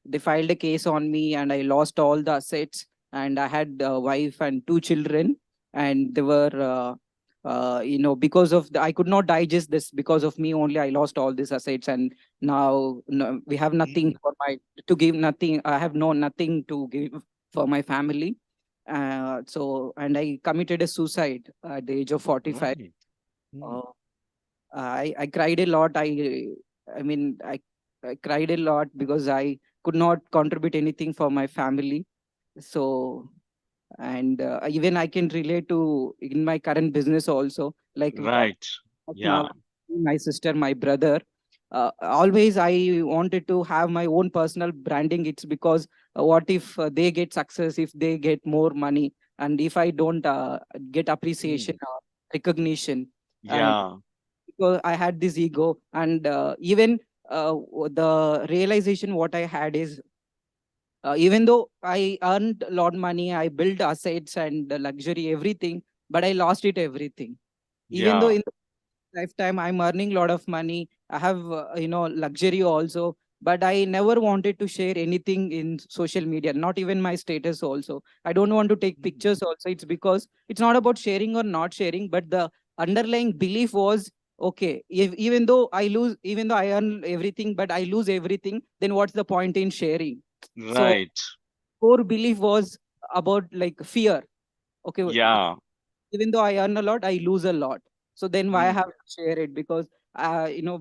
they filed a case on me, and I lost all the assets. And I had a wife and two children, and they were because of I could not digest this. Because of me only I lost all these assets, and now no, we have nothing Mm. for my to give. Nothing, I have no nothing to give for my family. So, and I committed a suicide at the age of 45. Right. Mm. Uh, I cried a lot. I cried a lot because I could not contribute anything for my family. So, and even I can relate to in my current business also. Like Right. now, Yeah. my sister, my brother. Always I wanted to have my own personal branding. It's because what if they get success, if they get more money, and if I don't get appreciation Mm. or recognition. And Yeah. because I had this ego, and even the realization what I had is, even though I earned a lot of money, I built assets and luxury, everything, but I lost it everything. Even though Yeah. in lifetime I'm earning a lot of money, I have luxury also, but I never wanted to share anything in social media, not even my status also. I don't want to take Mm. pictures also. It's because it's not about sharing or not sharing, but the underlying belief was, okay, if, even though I earn everything but I lose everything, then what's the point in sharing? So Right. core belief was about like fear. Okay, Yeah. even though I earn a lot, I lose a lot. So then why I Mm. have to share it? Because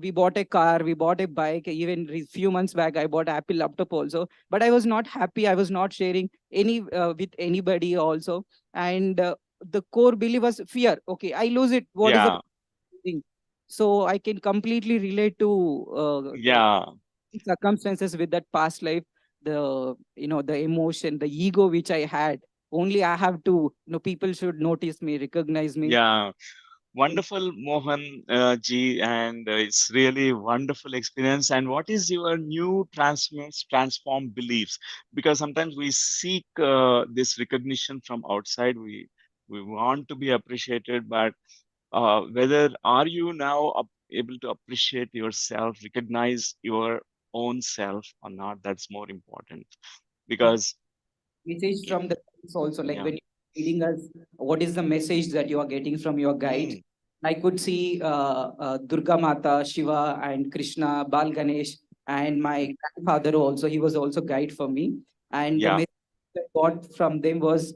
we bought a car, we bought a bike. Even few months back, I bought Apple laptop also. But I was not happy. I was not sharing any with anybody also. And the core belief was fear. Okay, I lose it. What is the Yeah. thing? So I can completely relate to the Yeah. circumstances with that past life. The emotion, the ego which I had. Only I have to, people should notice me, recognize me. Yeah. Wonderful, Mohan ji, and it's really wonderful experience. And what is your new transform beliefs? Because sometimes we seek this recognition from outside. We want to be appreciated, but whether are you now able to appreciate yourself, recognize your own self or not? That's more important. Because Message from the guides also, like yeah, when you're reading us, what is the message that you are getting from your guide? mm, I could see Durga Mata, Shiva, and Krishna, Bal Ganesh, and my grandfather also. He was also guide for me. And the yeah, message I got from them was,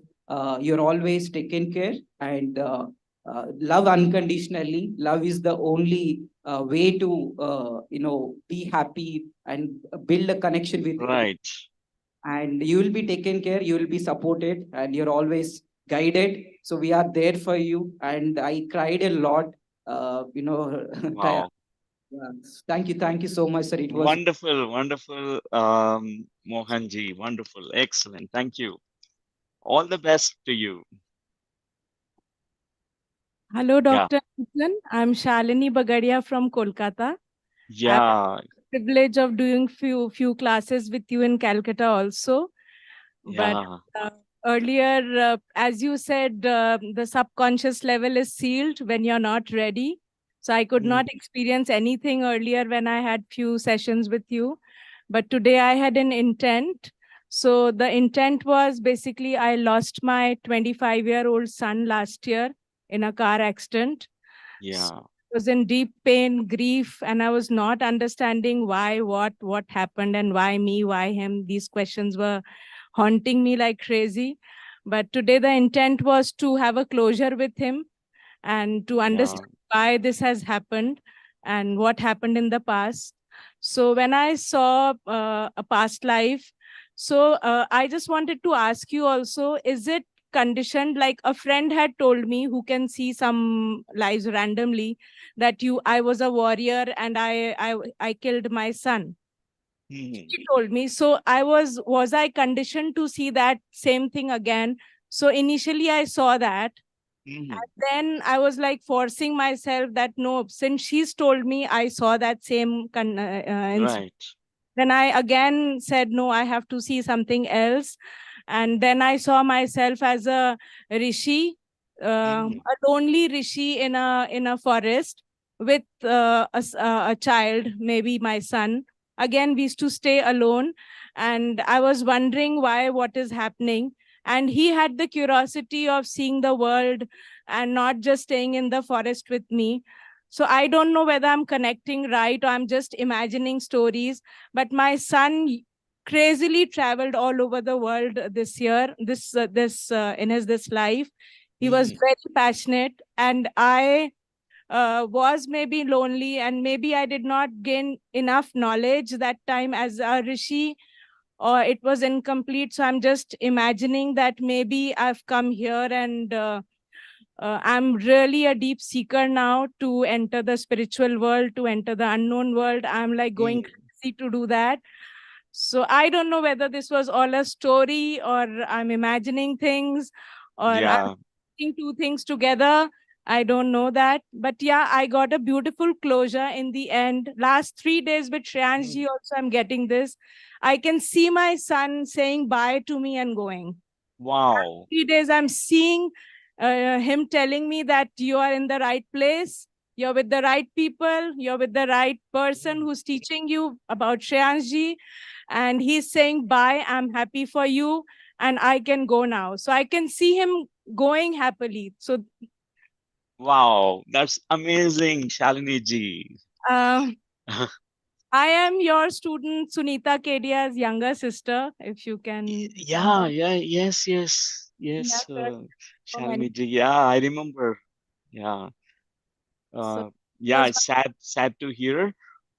you're always taken care, and love unconditionally. Love is the only way to, be happy and build a connection with, right. and you will be taken care, you will be supported, and you're always guided. So we are there for you. And I cried a lot. Wow. Yeah. Thank you so much, sir. It was Wonderful, wonderful, Mohanji. Wonderful. Excellent. Thank you. All the best to you. Hello, Yeah, Dr. Nitin. I'm Shalini Bagadia from Kolkata. I have yeah, the privilege of doing few classes with you in Calcutta also. But yeah. uh, earlier, as you said, the subconscious level is sealed when you're not ready. So I could Mm, not experience anything earlier when I had few sessions with you. But today I had an intent. So the intent was basically I lost my 25-year-old son last year in a car accident. So yeah, I was in deep pain, grief, and I was not understanding why, what happened, and why me, why him. These questions were haunting me like crazy. But today the intent was to have a closure with him and to yeah. understand why this has happened and what happened in the past. So when I saw a past life, so I just wanted to ask you also, is it conditioned? Like a friend had told me who can see some lives randomly that I was a warrior and I killed my son. Mhm, She told me. So was I conditioned to see that same thing again? So initially I saw that, mhm. and then I was like forcing myself that no, since she's told me I saw that same Right. then I again said, no, I have to see something else. And then I saw myself as a rishi, Mhm, a lonely rishi in a forest with a child, maybe my son. Again, we used to stay alone. And I was wondering why, what is happening. And he had the curiosity of seeing the world and not just staying in the forest with me. So I don't know whether I'm connecting right or I'm just imagining stories, but my son crazily traveled all over the world this year, this in his this life. He was mhm. very passionate, and I was maybe lonely, and maybe I did not gain enough knowledge that time as a rishi, or it was incomplete. So I'm just imagining that maybe I've come here and I'm really a deep seeker now to enter the spiritual world, to enter the unknown world. I'm like going Mhm. crazy to do that. So I don't know whether this was all a story or I'm imagining things or I'm Yeah. putting two things together. I don't know that. But yeah, I got a beautiful closure in the end. Last 3 days with Mm. Shreyanshi also, I'm getting this. I can see my son saying bye to me and going. Wow. 3 days I'm seeing him telling me that you are in the right place, you're with the right people, you're with the right person Mm. who's teaching you about Shreyanshi, and he's saying bye, I'm happy for you, and I can go now. So I can see him going happily. So Wow. That's amazing, Shalini ji. uh, I am your student Sunita Kedia's younger sister, if you can Yeah, yeah, yes, yes, we yes, have heard for many. Shalini ji. Yeah, I remember. Yeah. So Uh, it yeah, was it's sad to hear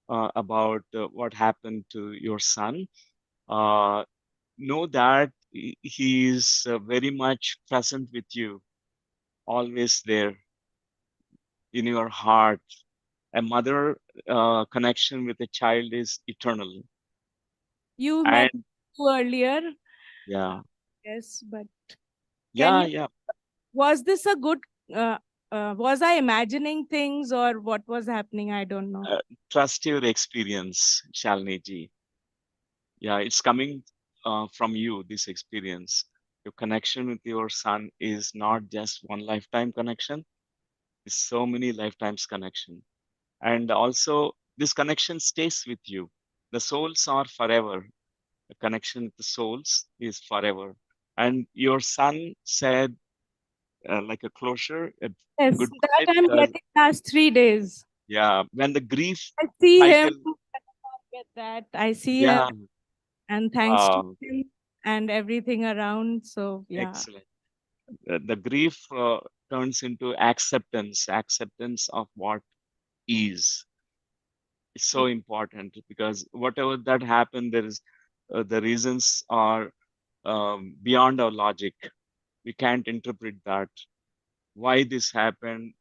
about what happened to your son. Uh, know that he is very much present with you, always there in your heart. A mother connection with a child is eternal. you met And earlier, yeah, yes, but can yeah, you, yeah. was this a good, uh, was I imagining things or what was happening? I don't know. Uh, Trust your experience, Shalini ji. Yeah, it's coming from you, this experience. Your connection with your son is not just one lifetime connection, it's so many lifetimes connection. And also, this connection stays with you. The souls are forever. The connection with the souls is forever. And your son said, like a closure, a Yes, that goodbye, I'm because, getting last 3 days. yeah, when the grief I see him, cycle, I cannot get that. I see him, yeah, and thanks to him and everything around. So, yeah. excellent. The grief turns into acceptance, acceptance of what is. It's so important because whatever that happened, there is the reasons are beyond our logic. We can't interpret that. Why this happened,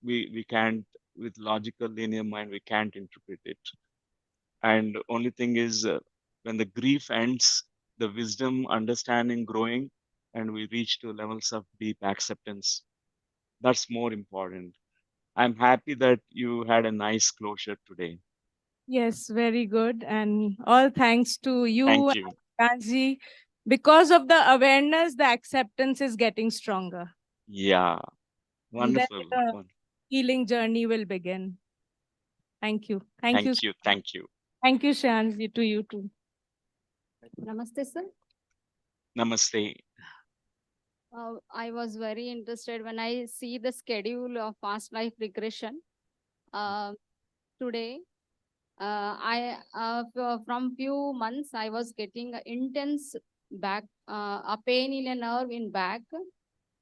we can't, with logical linear mind, we can't interpret it. And only thing is, when the grief ends, the wisdom, understanding growing, and we reach to levels of deep acceptance. That's more important. I'm happy that you had a nice closure today. Yes, very good. And all thanks to you, Thank you. Kanji. Because of the awareness, the acceptance is getting stronger. Yeah, And then wonderful. the healing journey will begin. Thank you. Thank you. Thank you. Thank you. Thank you, Shanzi, to you too. Namaste, sir. Namaste. I was very interested when I see the schedule of past life regression. Uh, Today, from few months, I was getting a intense back, a pain in a nerve in back,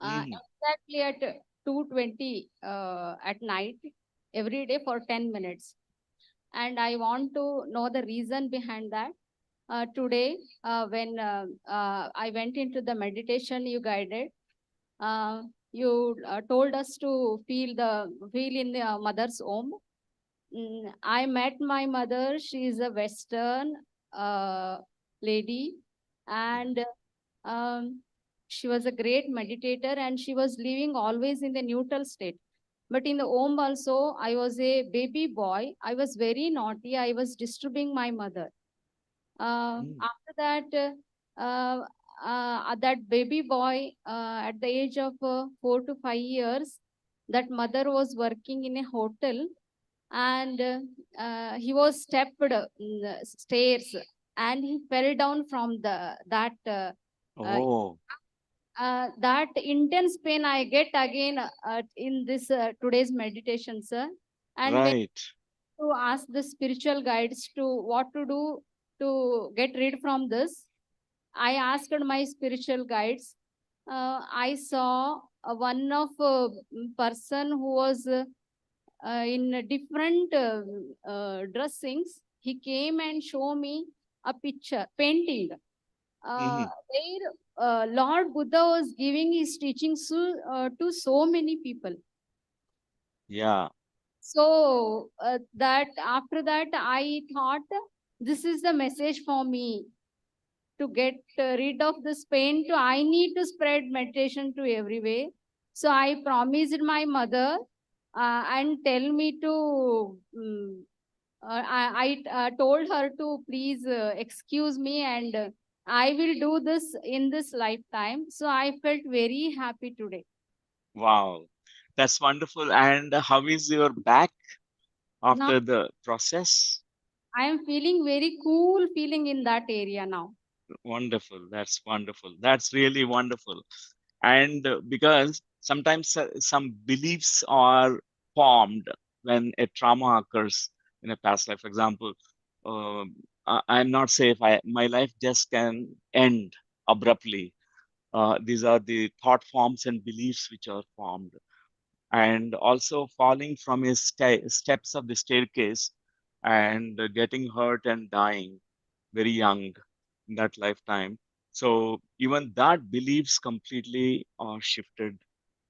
Mhm. exactly at 2:20 at night, every day for 10 minutes. And I want to know the reason behind that. Today, when I went into the meditation you guided, you told us to feel in the mother's home. I met my mother. She is a Western lady, and she was a great meditator, and she was living always in the neutral state. But in the home also, I was a baby boy. I was very naughty. I was disturbing my mother. After that, that baby boy, at the age of 4 to 5 years, that mother was working in a hotel, and he was stepped stairs, and he fell down from uh, Oh, that intense pain I get again in this today's meditation, sir. And when right. to ask the spiritual guides to what to do to get rid from this, I asked my spiritual guides. I saw one of person who was in a different dressings. He came and show me a picture painting. Mhm. There, Lord Buddha was giving his teachings to so many people. Yeah. So that after that, I thought this is the message for me to get rid of this pain. To I need to spread meditation to everywhere. So I promised my mother and tell me to. I told her to please excuse me, and I will do this in this lifetime. So I felt very happy today. Wow. That's wonderful. And how is your back Now after the process? I am feeling very cool feeling in that area now. Wonderful. That's wonderful. That's really wonderful. And because sometimes some beliefs are formed when a trauma occurs in a past life. For example, I'm not safe. My life just can end abruptly. These are the thought forms and beliefs which are formed. And also falling from his steps of the staircase and getting hurt and dying very young in that lifetime. So even that beliefs completely shifted,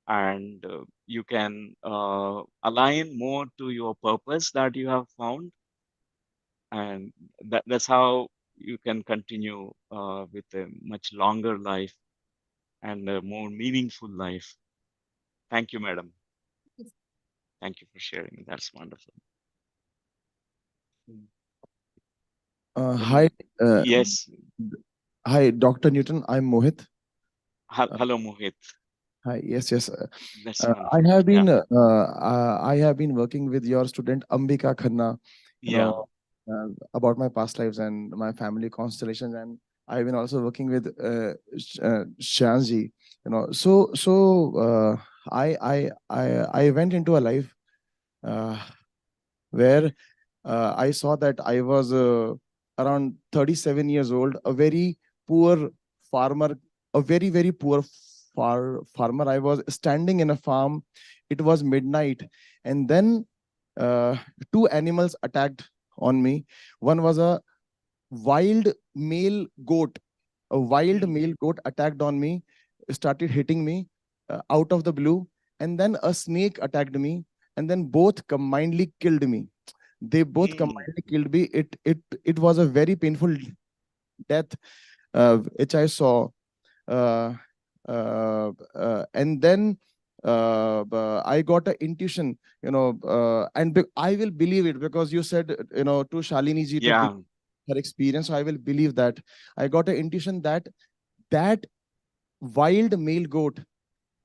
and you can align more to your purpose that you have found, and that's how you can continue with a much longer life and a more meaningful life. Thank you, madam. Thank you for sharing. That's wonderful. Hi, Yes. hi, Dr. Newton. I'm Mohit. Hello, Mohit. Hi, yes, yes. That's I wonderful. have Yeah. been I have been working with your student Ambika Khanna, Yeah. about my past lives and my family constellations, and I've been also working with Shanji. I went into a life uh, where I saw that I was around 37 years old, a very poor farmer, a very, very poor farmer. I was standing in a farm. It was midnight. And then uh, two animals attacked on me. One was a wild male goat. A wild male goat attacked on me, started hitting me out of the blue. And then a snake attacked me. And then both combinedly killed me. They both combinedly killed me. It was a very painful death which I saw. Uh, and then I got an intuition, and I will believe it because you said, to Shalini ji to Yeah. believe her experience. So I will believe that. I got an intuition that that wild male goat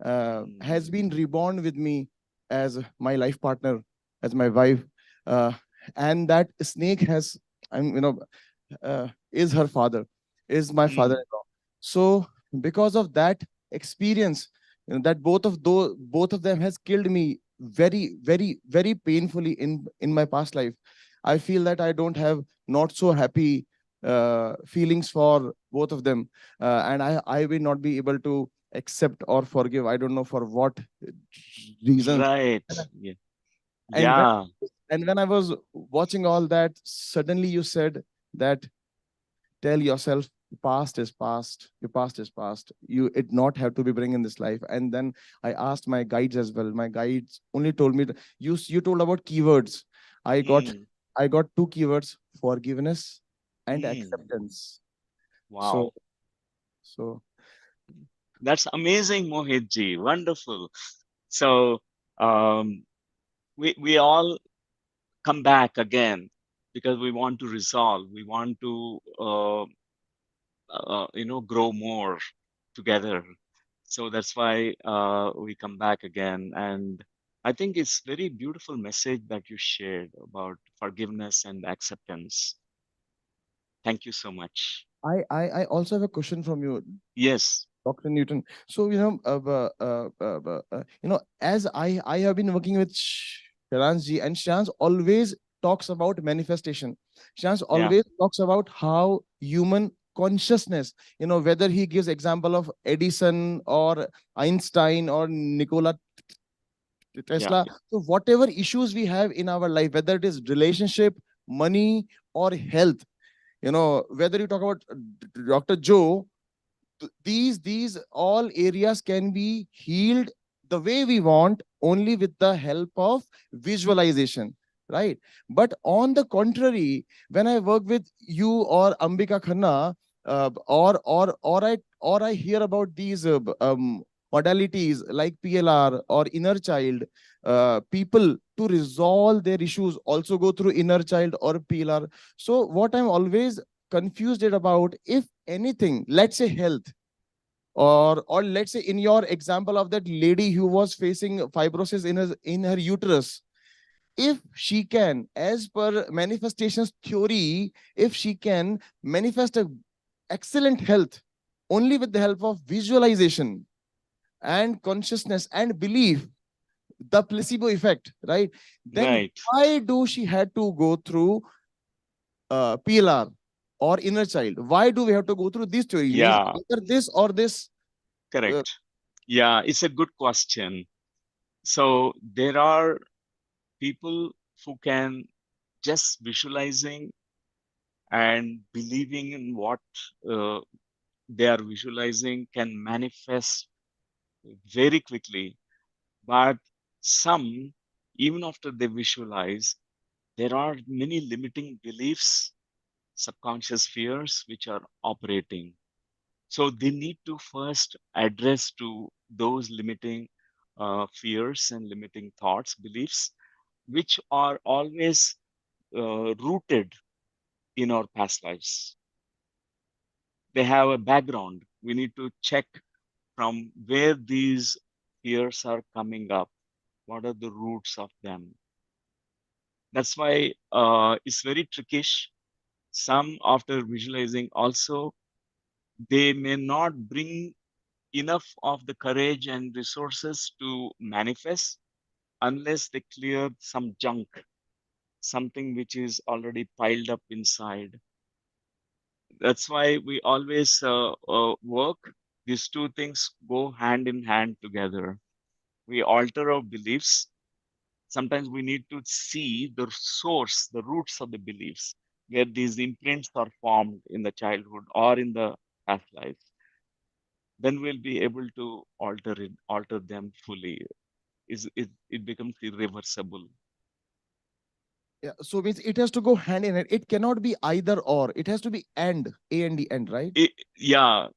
has been reborn with me as my life partner, as my wife, and that snake has, is her father, is my father-in-law. So because of that experience, that both of them has killed me very, very, very painfully in my past life. I feel that I don't have not so happy feelings for both of them, and I will not be able to accept or forgive. I don't know for what reasons. Right. Yeah. And when Yeah. and when I was watching all that, suddenly you said that tell yourself past is past, your past is past, you it not have to be bring in this life. And then I asked my guides as well. My guides only told me you told about keywords. i got Mm. I got two keywords: forgiveness and Mm. acceptance. Wow. So so That's amazing, Mohit ji. Wonderful. So we all come back again because we want to resolve. We want to grow more together. So that's why we come back again. And I think it's very beautiful message that you shared about forgiveness and acceptance. Thank you so much. I also have a question from you, Yes. Dr. Newton. So, as I have been working with Sharanji, and Sharans always talks about manifestation. Sharans Yeah. always talks about how human consciousness, whether he gives example of Edison or Einstein or Nikola Yeah. Tesla. So whatever issues we have in our life, whether it is relationship, money, or health, whether you talk about Dr. Joe, these all areas can be healed the way we want only with the help of visualization, right? But on the contrary, when I work with you or Ambika Khanna, or I hear about these modalities like PLR or inner child, people to resolve their issues also go through inner child or PLR. So what I'm always confused about, if anything, let's say health, or let's say in your example of that lady who was facing fibrosis in her uterus, if she can, as per manifestations theory, if she can manifest a excellent health only with the help of visualization and consciousness and belief, the placebo effect, right? Then Right. why do she had to go through PLR or inner child? Why do we have to go through these theories? Means Yeah. either this or this. Correct. Yeah, it's a good question. So there are people who can just visualizing and believing in what uh, they are visualizing can manifest very quickly. But some, even after they visualize, there are many limiting beliefs, subconscious fears which are operating. So they need to first address to those limiting fears and limiting thoughts, beliefs, which are always rooted in our past lives. They have a background. We need to check from where these fears are coming up. What are the roots of them? That's why it's very trickish. Some, after visualizing, also they may not bring enough of the courage and resources to manifest unless they clear some junk, something which is already piled up inside. That's why we always work. These two things go hand in hand together. We alter our beliefs. Sometimes we need to see the source, the roots of the beliefs, where these imprints are formed in the childhood or in the past lives. Then we'll be able to alter them fully. It becomes irreversible. Yeah, so means it has to go hand in hand. It cannot be either or. It has to be and, A and D, and, right? Yeah.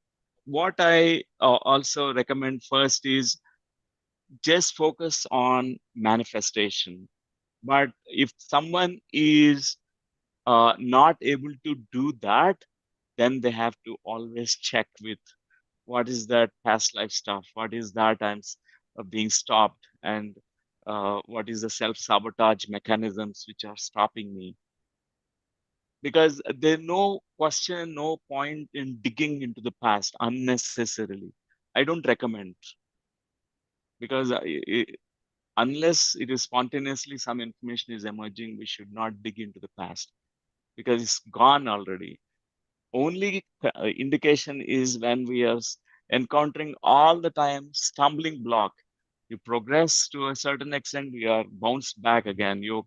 What I also recommend first is just focus on manifestation. But if someone is not able to do that, then they have to always check with what is that past life stuff, what is that being stopped, and what is the self-sabotage mechanisms which are stopping me. Because there's no question, no point in digging into the past unnecessarily. I don't recommend, because unless it is spontaneously some information is emerging, we should not dig into the past because it's gone already. Only indication is when we are encountering all the time stumbling block. You progress to a certain extent, you are bounced back again, you're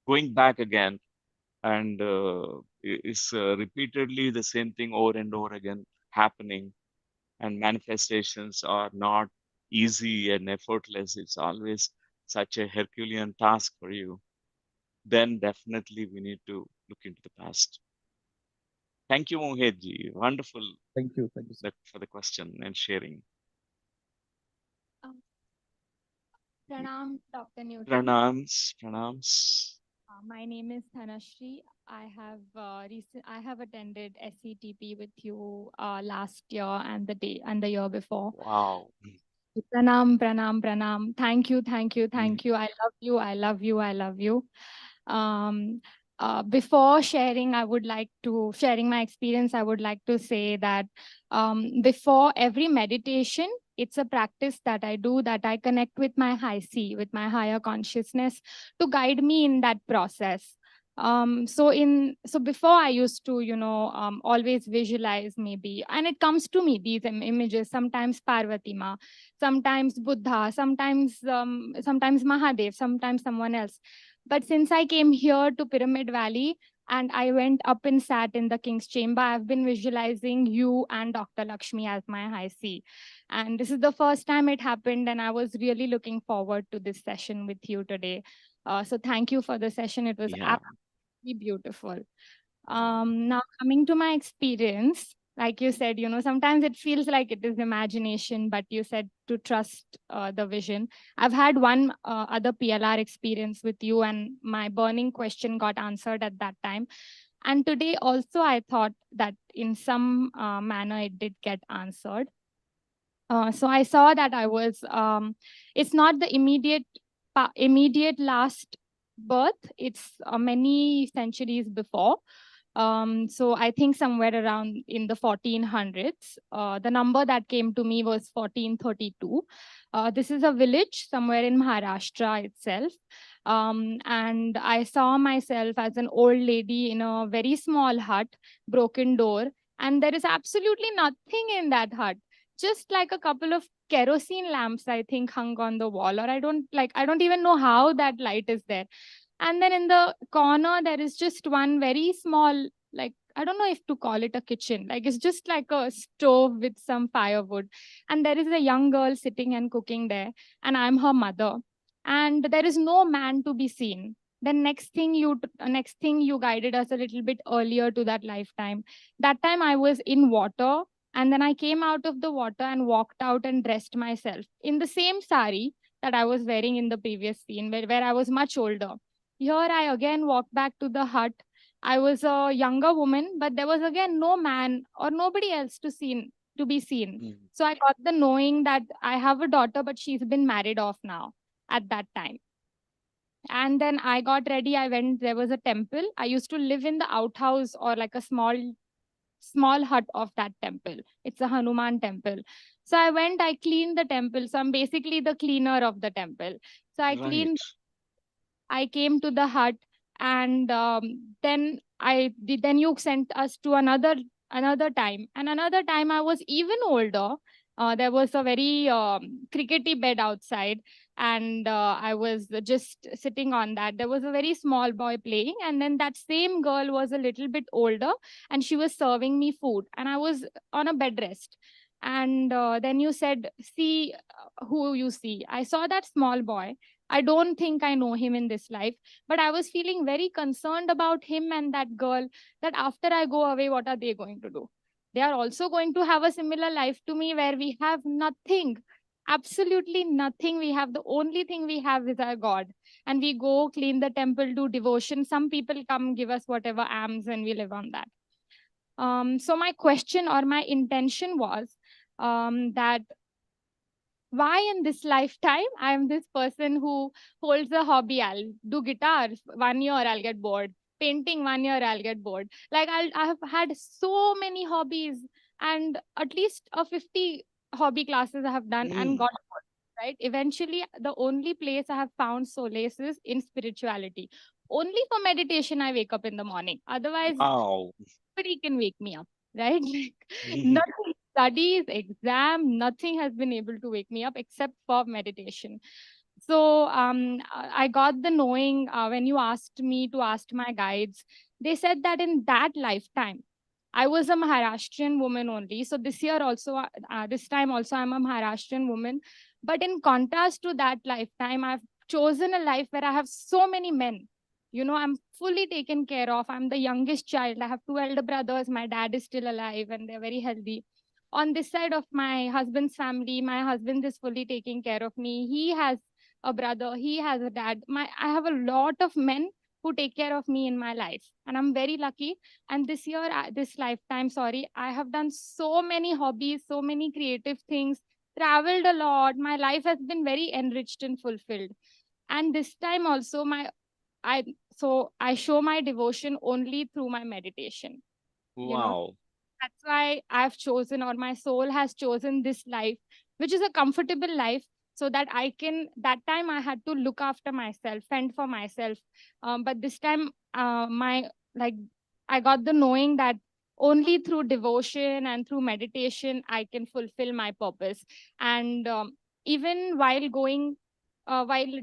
going back again, and it's repeatedly the same thing over and over again happening. And manifestations are not easy and effortless. It's always such a Herculean task for you. Then definitely we need to look into the past. Thank you, Mohedji. Wonderful. Thank you. Thank you, sir. For the question and sharing. Pranam, Dr. Newton. Pranams. My name is Dhanashri. I have attended SCTP with you last year and the year before. Wow. Pranam. Thank you. I love you. I love you. I love you. Before sharing my experience, I would like to say that before every meditation, it's a practice that I do, that I connect with my high C, with my higher consciousness, to guide me in that process. So before I used to always visualize, maybe, and it comes to me, these images, sometimes Parvati Ma, sometimes Buddha, sometimes Mahadev, sometimes someone else. But since I came here to Pyramid Valley and I went up and sat in the King's Chamber, I've been visualizing you and Dr. Lakshmi as my high C. And this is the first time it happened, and I was really looking forward to this session with you today. So thank you for the session. It was absolutely beautiful. Now, coming to my experience, like you said, sometimes it feels like it is imagination, but you said to trust the vision. I've had one other PLR experience with you, and my burning question got answered at that time. And today also, I thought that in some manner it did get answered. So I saw that it's not the immediate last birth, it's many centuries before. So I think somewhere around in the 1400s, the number that came to me was 1432. This is a village somewhere in Maharashtra itself. And I saw myself as an old lady in a very small hut, broken door, and there is absolutely nothing in that hut. Just like a couple of kerosene lamps, I think, hung on the wall, or I don't even know how that light is there. And then in the corner, there is just one very small, like, I don't know if to call it a kitchen. Like, it's just like a stove with some firewood. And there is a young girl sitting and cooking there. And I'm her mother. And there is no man to be seen. Then next thing you guided us a little bit earlier to that lifetime. That time I was in water. And then I came out of the water and walked out and dressed myself in the same sari that I was wearing in the previous scene, where I was much older. Here I again walked back to the hut. I was a younger woman, but there was again no man or nobody else to be seen. So I got the knowing that I have a daughter, but she's been married off now at that time. And then I got ready. I went, there was a temple. I used to live in the outhouse, or like a small hut of that temple. It's a Hanuman temple. So I went, I cleaned the temple. So I'm basically the cleaner of the temple. So I cleaned, I came to the hut, and then you sent us to another time. And another time I was even older. There was a very crickety bed outside, and I was just sitting on that. There was a very small boy playing, and then that same girl was a little bit older, and she was serving me food, and I was on a bed rest. And then you said, see who you see. I saw that small boy. I don't think I know him in this life, but I was feeling very concerned about him and that girl, that after I go away, what are they going to do? They are also going to have a similar life to me, where we have nothing. Absolutely nothing we have. The only thing we have is our God. And we go clean the temple, do devotion. Some people come give us whatever alms and we live on that. So my question or my intention was that why in this lifetime I'm this person who holds a hobby. I'll do guitar 1 year, I'll get bored. Painting 1 year, I'll get bored. Like I have had so many hobbies, and at least a 50 hobby classes I have done and got bored, right? Eventually, the only place I have found solace is in spirituality. Only for meditation, I wake up in the morning. Otherwise, Wow. nobody can wake me up, right? Like nothing, studies, exam, nothing has been able to wake me up except for meditation. So I got the knowing when you asked me to ask my guides. They said that in that lifetime, I was a Maharashtrian woman only. So this year also, this time also, I'm a Maharashtrian woman. But in contrast to that lifetime, I've chosen a life where I have so many men. You know, I'm fully taken care of. I'm the youngest child. I have two elder brothers. My dad is still alive and they're very healthy. On this side of my husband's family, my husband is fully taking care of me. He has a brother, he has a dad. I have a lot of men who take care of me in my life, and I'm very lucky. And this year, this lifetime, sorry, I have done so many hobbies, so many creative things, traveled a lot. My life has been very enriched and fulfilled. And this time also, I I show my devotion only through my meditation. You know, Wow. that's why I've chosen, or my soul has chosen this life, which is a comfortable life, so that I can. That time I had to look after myself, fend for myself. But this time, my like, I got the knowing that only through devotion and through meditation I can fulfill my purpose. And even while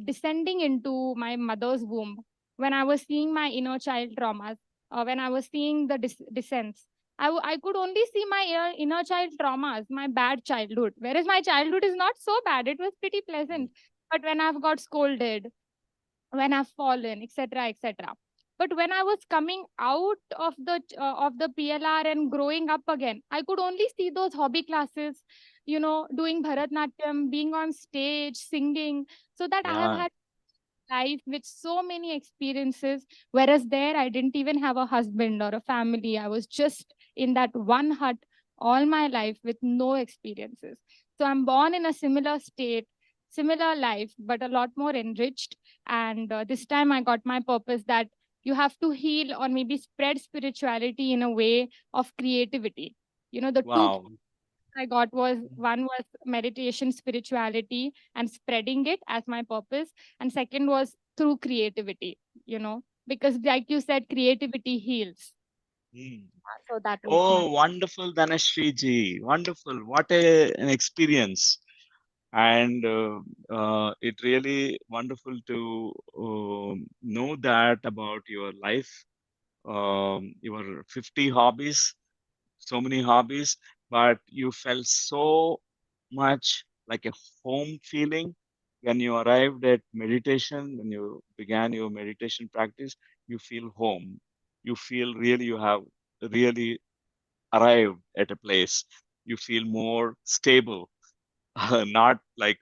descending into my mother's womb, when I was seeing my inner child traumas, when I was seeing the descents, I could only see my inner child traumas, my bad childhood. Whereas my childhood is not so bad, it was pretty pleasant. But when I've got scolded, when I've fallen, etc., etc. But when I was coming out of the PLR and growing up again, I could only see those hobby classes, you know, doing Bharatnatyam, being on stage, singing, so that I have Yeah. had life with so many experiences. Whereas there, I didn't even have a husband or a family. I was just in that one hut all my life with no experiences. So I'm born in a similar state, similar life, but a lot more enriched. And this time I got my purpose that you have to heal or maybe spread spirituality in a way of creativity. You know, the two Wow. I got was, one was meditation, spirituality, and spreading it as my purpose. And second was through creativity, you know, because like you said, creativity heals. Mm. So that was my. Oh, wonderful, Dhanashree ji. Wonderful. What an experience. And it really wonderful to know that about your life, your 50 hobbies, so many hobbies, but you felt so much like a home feeling when you arrived at meditation, when you began your meditation practice, you feel home. You feel really you have really arrived at a place. You feel more stable, not like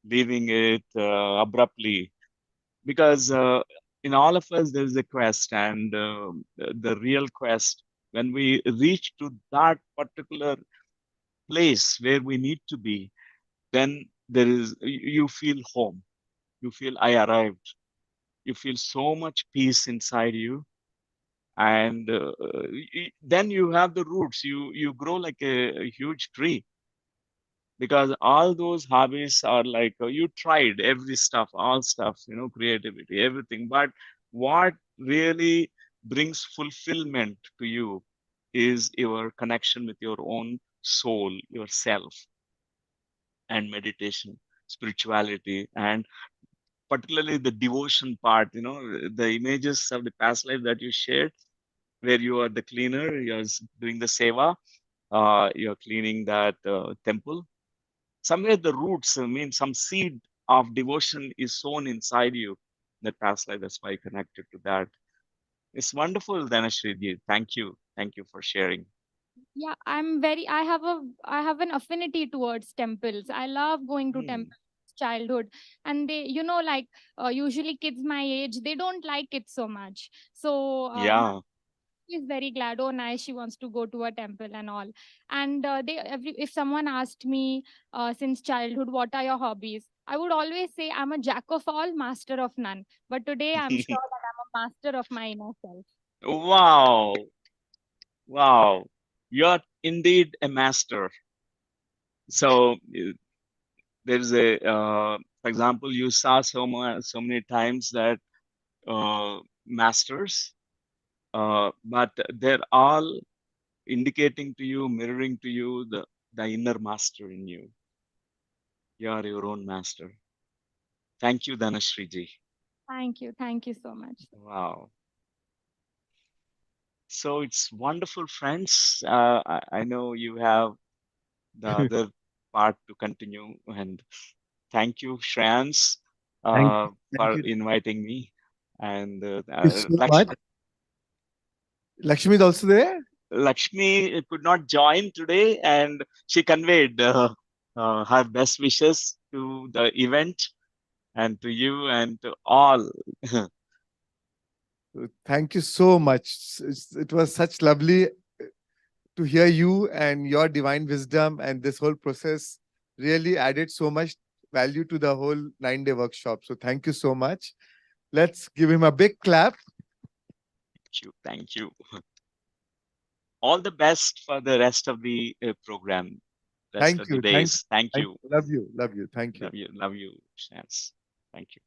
leaving it abruptly. Because in all of us, there is a quest, and the real quest, when we reach to that particular place where we need to be, then there is you feel home. You feel I arrived. You feel so much peace inside you, and then you have the roots. You grow like a huge tree, because all those hobbies are like you tried every stuff, all stuff, creativity, everything. But what really brings fulfillment to you is your connection with your own soul, yourself, and meditation, spirituality, and particularly the devotion part. The images of the past life that you shared, where you are the cleaner, you're doing the seva, you're cleaning that temple. Somewhere the roots, I mean, some seed of devotion is sown inside you, that past life. That's why I connected to that. It's wonderful, Dhanashree. Thank you. Thank you for sharing. Yeah, I have an affinity towards temples. I love going to temples childhood, and they, like, usually kids my age, they don't like it so much. So my Yeah. is very glad, oh nice, she wants to go to a temple and all. And if someone asked me since childhood, what are your hobbies, I would always say I'm a jack of all, master of none. But today I'm sure that I'm a master of my inner self. Wow. Wow. You're indeed a master. So there's a, for example, you saw so many times that masters, but they're all indicating to you, mirroring to you the inner master in you. You are your own master. Thank you, Dhanashriji. Thank you so much. Wow. So it's wonderful, friends. I know you have the other part to continue, and thank you, Shreyans, Thank you. Thank for you. inviting me. And Thank you so much. Lakshmi is also there. Lakshmi could not join today, and she conveyed her best wishes to the event and to you and to all. Thank you so much. It was such lovely to hear you and your divine wisdom, and this whole process really added so much value to the whole 9-day workshop. So thank you so much. Let's give him a big clap. Thank you. Thank you. All the best for the rest of the program, rest Thank of the you. Thank days. Thank you. you. Love you. Love you. Thank you. Love you. Love you, Shreyans. Thank you.